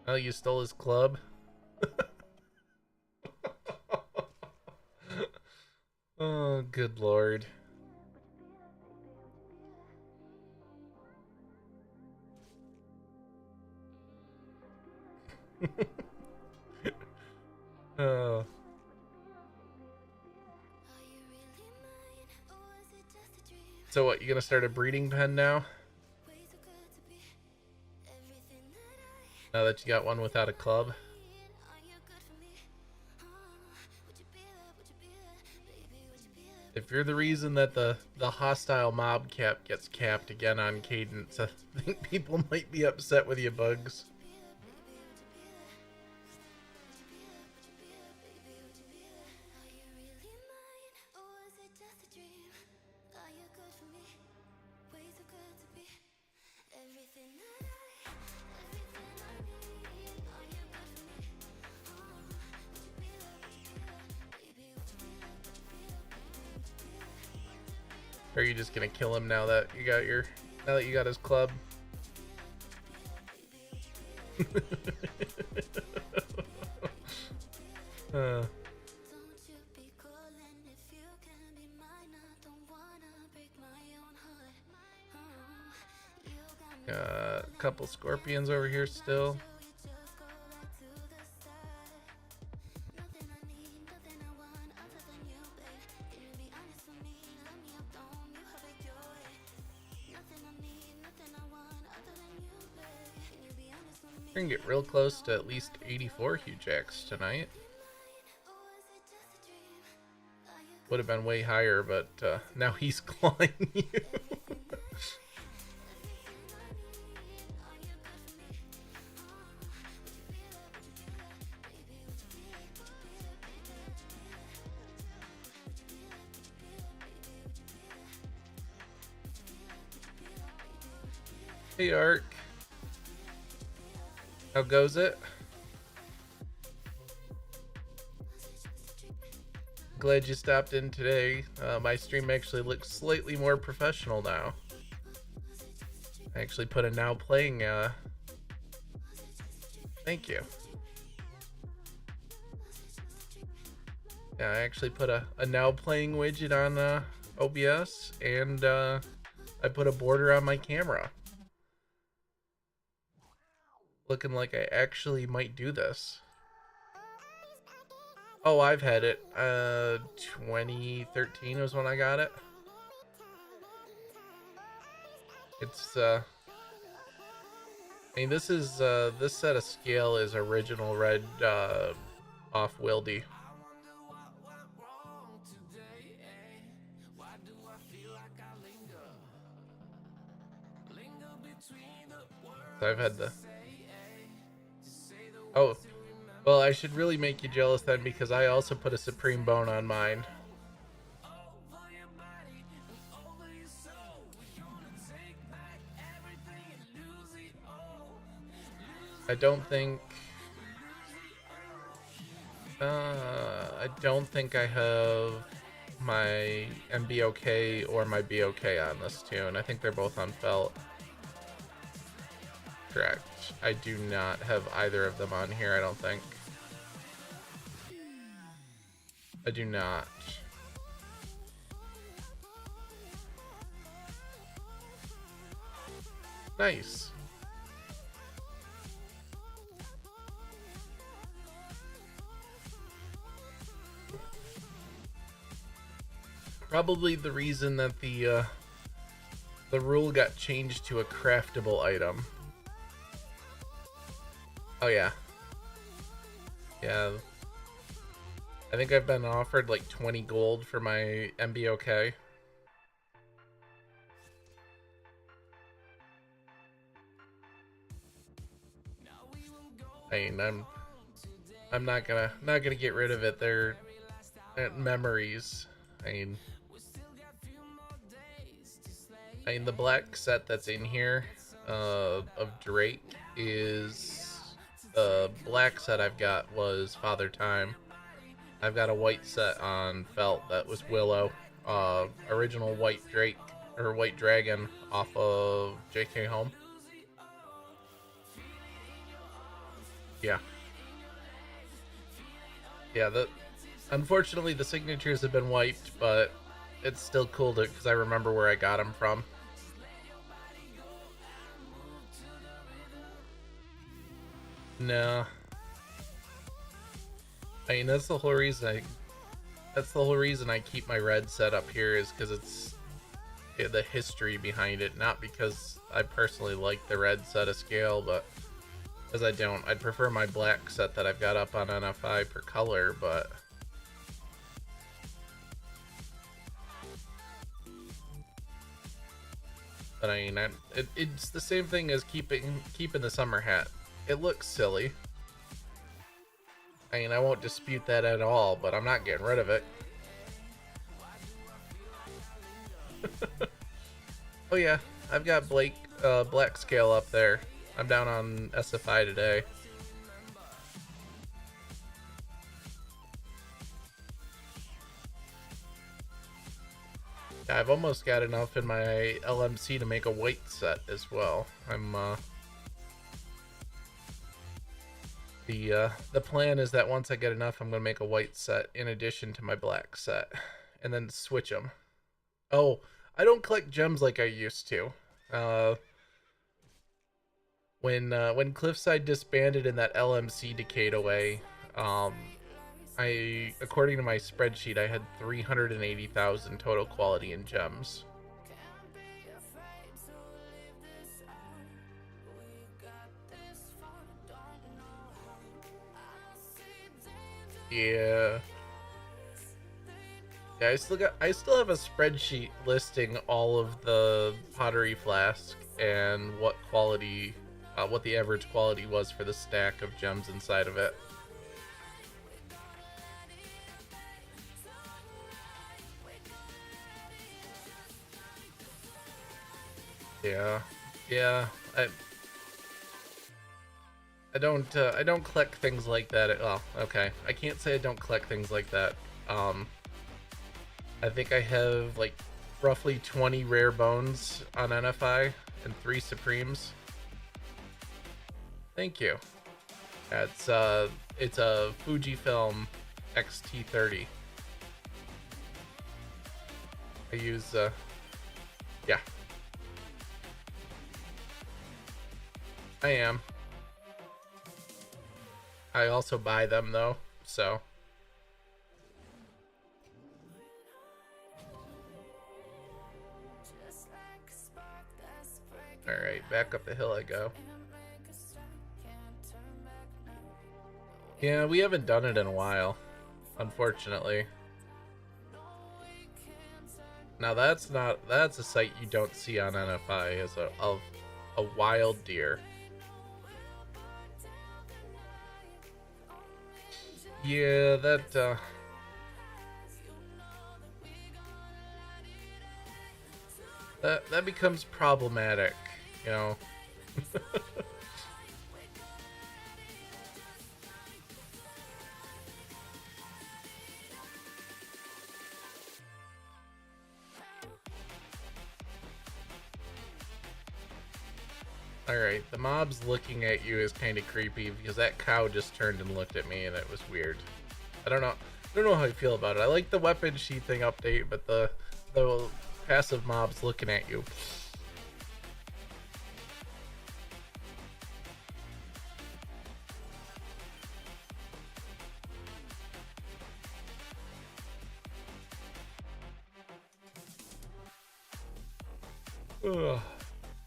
Speaker 1: Oh, you stole his club? Oh, good lord. Oh. So what, you gonna start a breeding pen now? Now that you got one without a club? If you're the reason that the hostile mob cap gets capped again on Cadence, I think people might be upset with you, Bugs. Or are you just gonna kill him now that you got his club? A couple scorpions over here still. We're gonna get real close to at least 84 huge X tonight. Would have been way higher, but now he's clawing you. Hey, Ark. How goes it? Glad you stopped in today. My stream actually looks slightly more professional now. I actually put a now playing, thank you. Yeah, I actually put a now playing widget on OBS, and I put a border on my camera. Looking like I actually might do this. Oh, I've had it. 2013 was when I got it. It's I mean, this is this set of scale is original red off Wildy. So I've had the. Oh, well, I should really make you jealous then, because I also put a supreme bone on mine. I don't think I have my MBOK or my BOK on this tune. I think they're both on felt. Correct. I do not have either of them on here, I don't think. I do not. Nice. Probably the reason that the the rule got changed to a craftable item. Oh yeah. Yeah. I think I've been offered like 20 gold for my MBOK. I mean, I'm not gonna get rid of it. They're memories. I mean the black set that's in here of Drake is the black set I've got was Father Time. I've got a white set on felt that was Willow, original white Drake or white dragon off of JK Home. Yeah. Yeah, unfortunately the signatures have been wiped, but it's still cool to because I remember where I got them from. No. I mean that's the whole reason I keep my red set up here is because it's the history behind it, not because I personally like the red set of scale, but because I don't. I'd prefer my black set that I've got up on NFI per color, but I mean, it's the same thing as keeping the summer hat. It looks silly. I mean, I won't dispute that at all, but I'm not getting rid of it. Oh yeah, I've got black scale up there. I'm down on SFI today. I've almost got enough in my LMC to make a white set as well. The plan is that once I get enough, I'm gonna make a white set in addition to my black set, and then switch them. Oh, I don't collect gems like I used to. When Cliffside disbanded and that LMC decayed away, according to my spreadsheet, I had 380,000 total quality in gems. Yeah. Yeah, I still have a spreadsheet listing all of the pottery flask and what quality, what the average quality was for the stack of gems inside of it. Yeah. I don't collect things like that. Well, okay. I can't say I don't collect things like that. I think I have like roughly 20 rare bones on NFI and 3 Supremes. Thank you. Yeah, it's a Fujifilm X-T30. I use yeah. I am. I also buy them though, so. Alright, back up the hill I go. Yeah, we haven't done it in a while, unfortunately. Now that's a sight you don't see on NFI as a wild deer. Yeah, that becomes problematic, you know. Alright, the mob's looking at you is kind of creepy because that cow just turned and looked at me and it was weird. I don't know how I feel about it. I like the weapon sheathing update, but the passive mob's looking at you. Ugh.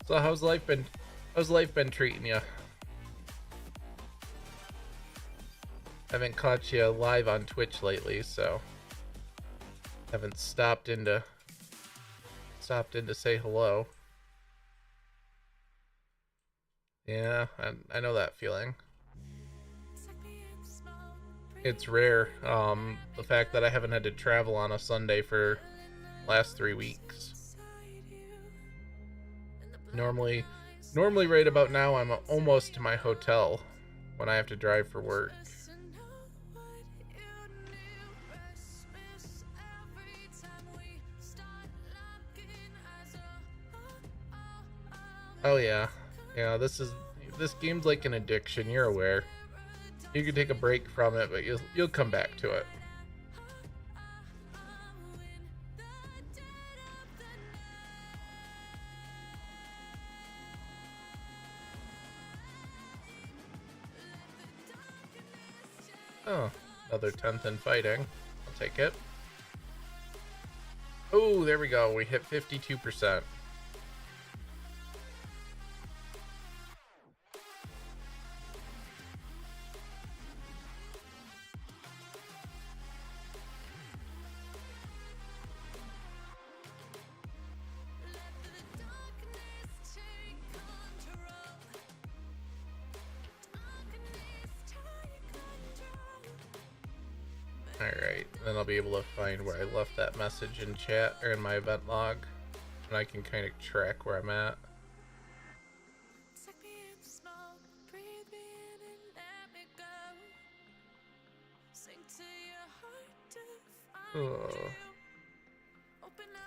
Speaker 1: So how's life been? How's life been treating you? Haven't caught you live on Twitch lately, so haven't stopped in to say hello. Yeah, I know that feeling. It's rare. The fact that I haven't had to travel on a Sunday for last 3 weeks. Normally right about now I'm almost to my hotel when I have to drive for work. Oh yeah. Yeah, this game's like an addiction, you're aware. You can take a break from it, but you'll come back to it. Oh, another 10th in fighting. I'll take it. Oh, there we go. We hit 52%. Alright, then I'll be able to find where I left that message in chat or in my event log, and I can kind of track where I'm at. Oh.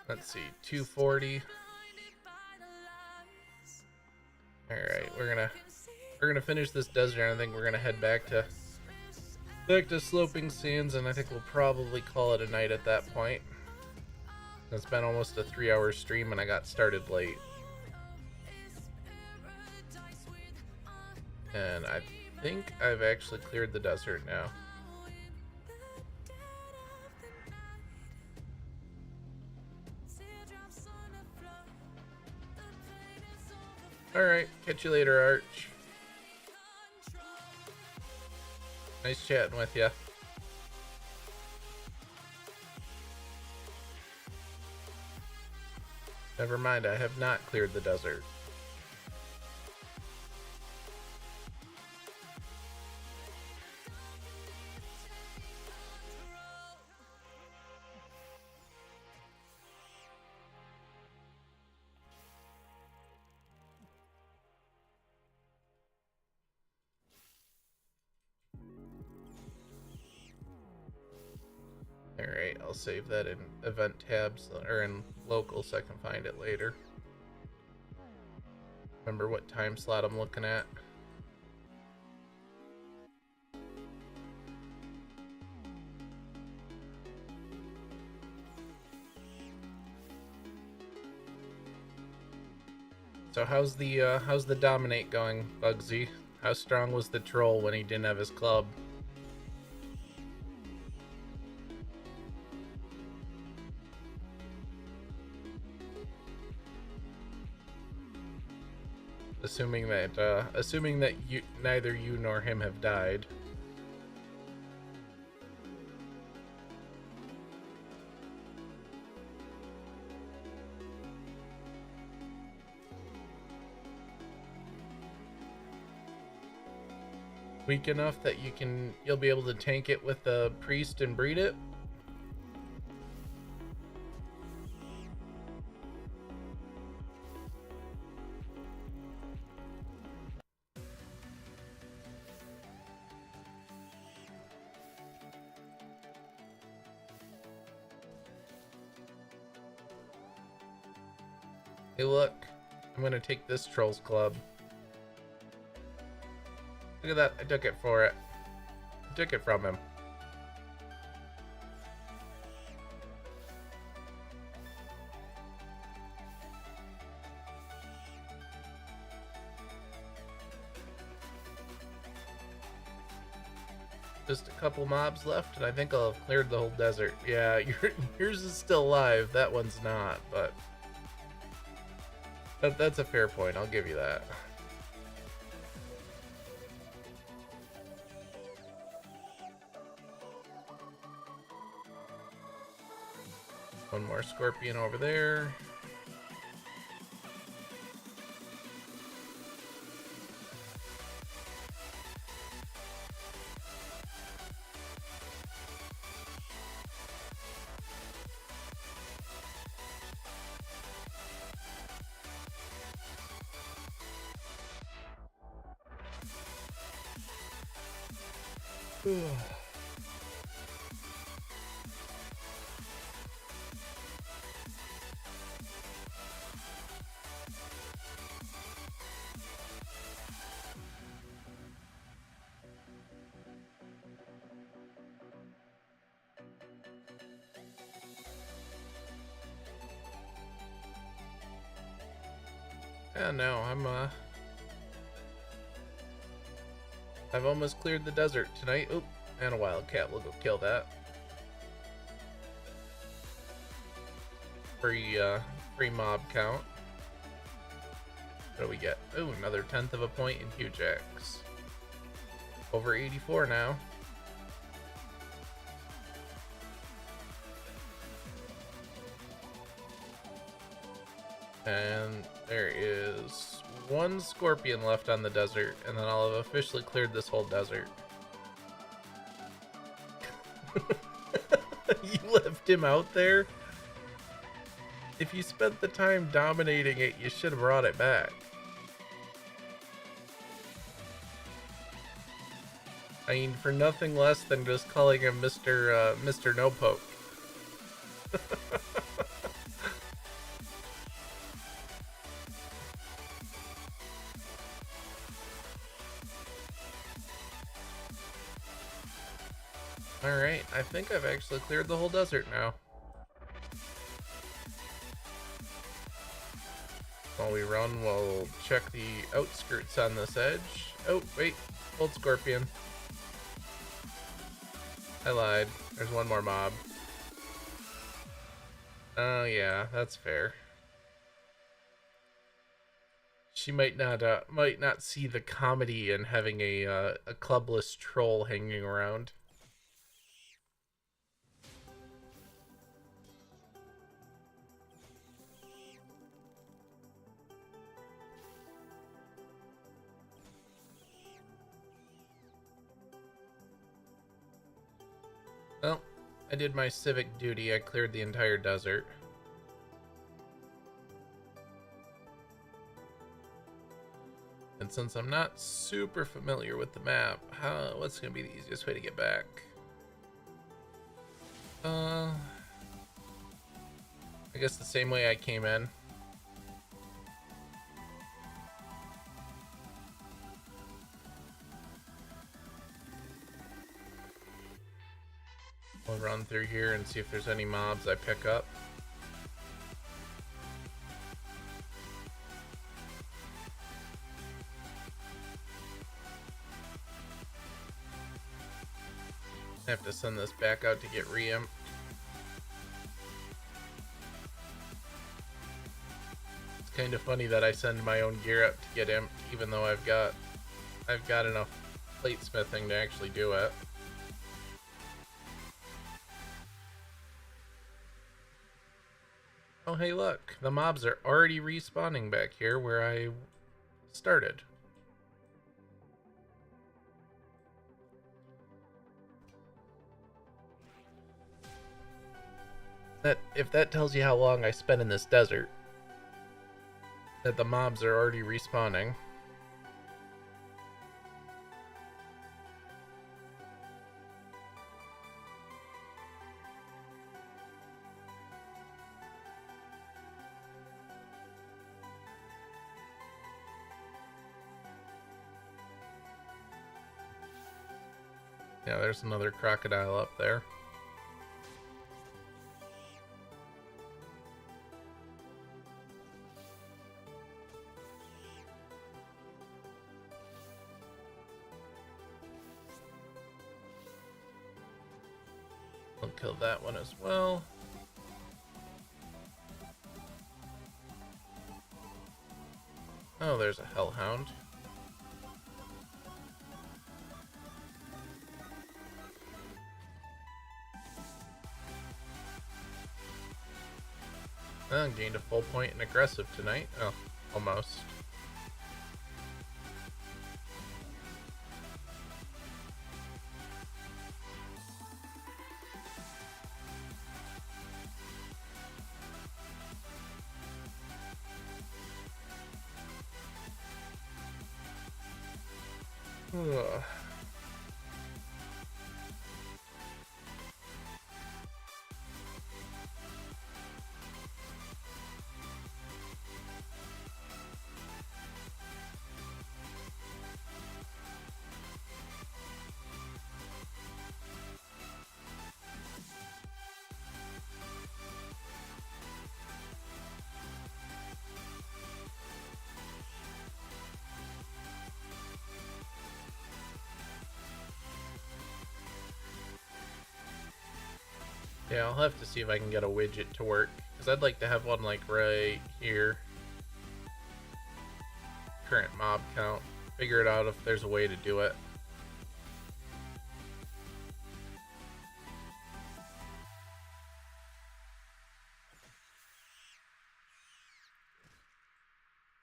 Speaker 1: Let's see, 240. Alright, we're gonna finish this desert, and I think we're gonna head back to sloping sands, and I think we'll probably call it a night at that point. It's been almost a 3-hour stream and I got started late. And I think I've actually cleared the desert now. Alright, catch you later, Arch. Nice chatting with you. Never mind, I have not cleared the desert. Alright, I'll save that in event tabs or in local so I can find it later. Remember what time slot I'm looking at. So how's the dominate going, Bugsy? How strong was the troll when he didn't have his club? Assuming that neither you nor him have died. Weak enough that you'll be able to tank it with the priest and breed it? Hey look, I'm gonna take this troll's club. Look at that, I took it for it. I took it from him. Just a couple mobs left, and I think I'll have cleared the whole desert. Yeah, yours is still alive. That one's not, but That's a fair point. I'll give you that. One more scorpion over there. Yeah, no, I've almost cleared the desert tonight. Oop, and a wildcat. We'll go kill that. Free mob count. What do we get? Oh, another 1/10 of a point in Hujax. Over 84 now. And there is one scorpion left on the desert, and then I'll have officially cleared this whole desert. You left him out there? If you spent the time dominating it, you should have brought it back. I mean, for nothing less than just calling him Mr. No Poke. Alright, I think I've actually cleared the whole desert now. While we run, we'll check the outskirts on this edge. Oh, wait, old scorpion. I lied. There's one more mob. Oh yeah, that's fair. She might not see the comedy in having a clubless troll hanging around. Well, I did my civic duty. I cleared the entire desert. And since I'm not super familiar with the map, what's going to be the easiest way to get back? I guess the same way I came in. We'll run through here and see if there's any mobs I pick up. I have to send this back out to get re-imp. It's kind of funny that I send my own gear up to get imp, even though I've got enough plate smithing to actually do it. Oh hey look, the mobs are already respawning back here where I started. If that tells you how long I spent in this desert, that the mobs are already respawning. Yeah, there's another crocodile up there. I'll kill that one as well. Oh, there's a hellhound. Gained a full point in aggressive tonight. Oh, almost. Ugh. Yeah, I'll have to see if I can get a widget to work, because I'd like to have one like right here. Current mob count. Figure it out if there's a way to do it.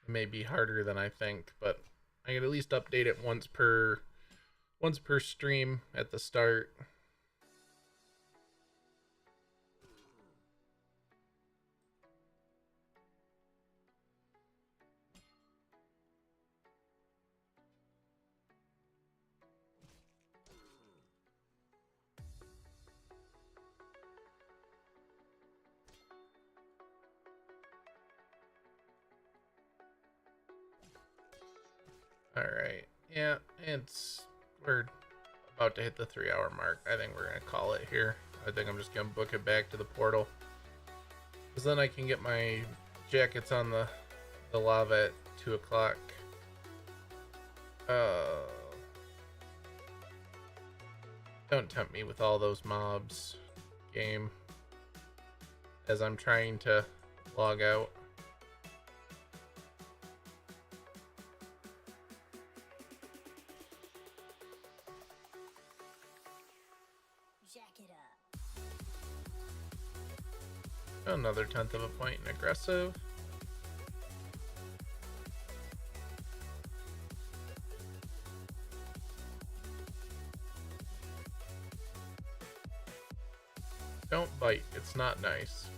Speaker 1: It may be harder than I think, but I can at least update it once per stream at the start. Alright, yeah, we're about to hit the 3-hour mark. I think we're gonna call it here. I think I'm just gonna book it back to the portal, because then I can get my jackets on the lava at 2 o'clock. Don't tempt me with all those mobs, game, as I'm trying to log out. Another 1/10 of a point in aggressive. Don't bite, it's not nice.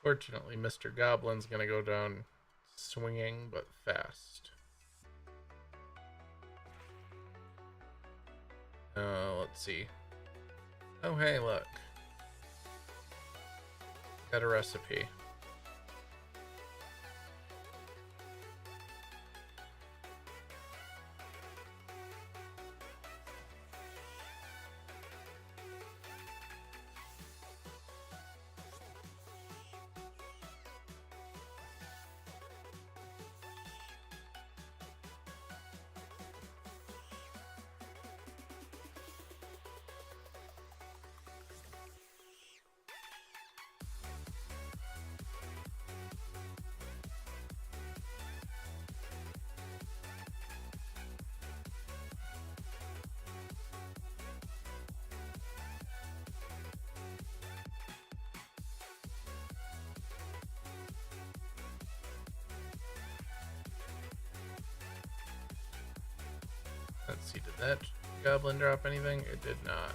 Speaker 1: Fortunately, Mr. Goblin's gonna go down swinging, but fast. Let's see. Oh, hey, look. Got a recipe. Let's see, did that goblin drop anything? It did not.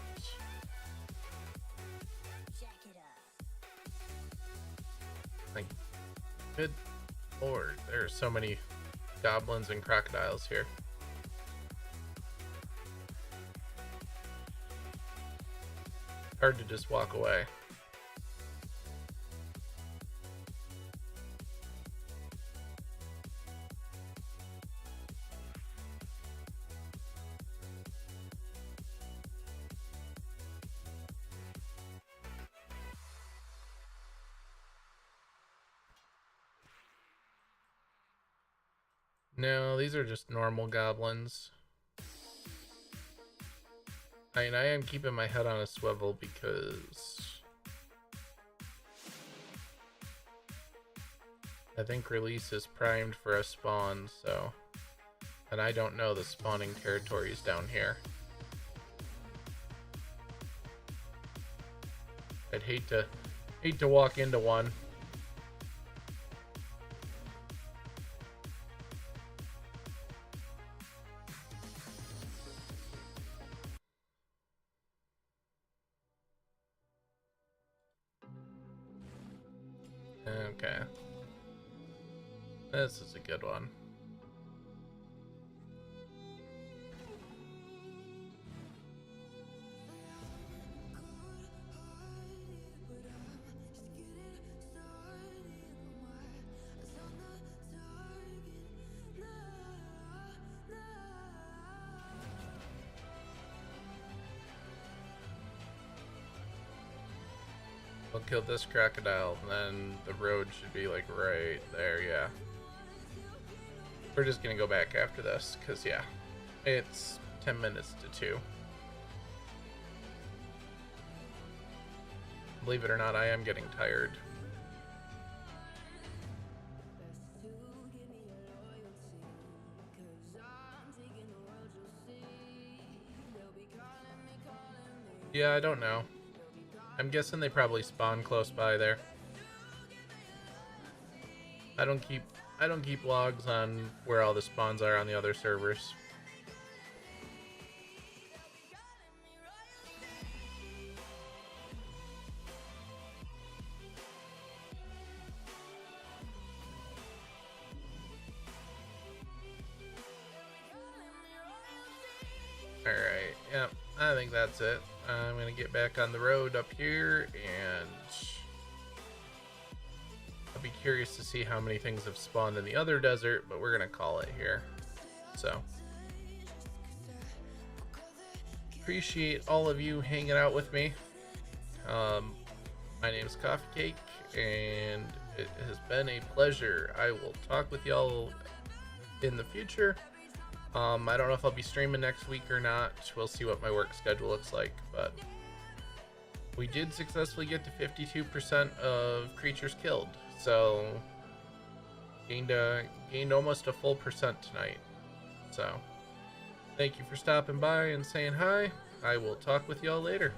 Speaker 1: Like, good lord, there are so many goblins and crocodiles here. Hard to just walk away. No, these are just normal goblins. I mean, I am keeping my head on a swivel because I think release is primed for a spawn, so... And I don't know the spawning territories down here. I'd hate to walk into one. Okay. This is a good one. We'll kill this crocodile, and then the road should be like right there, yeah. We're just gonna go back after this, because yeah, it's 10 minutes to 2. Believe it or not, I am getting tired. Yeah, I don't know. I'm guessing they probably spawn close by there. I don't keep logs on where all the spawns are on the other servers. Alright, yep, I think that's it. I'm gonna get back on the road up here, and I'll be curious to see how many things have spawned in the other desert, but we're gonna call it here. So, appreciate all of you hanging out with me. My name is Coffee Cake, and it has been a pleasure. I will talk with y'all in the future. I don't know if I'll be streaming next week or not. We'll see what my work schedule looks like, but we did successfully get to 52% of creatures killed, so gained almost a full percent tonight. So thank you for stopping by and saying hi. I will talk with y'all later.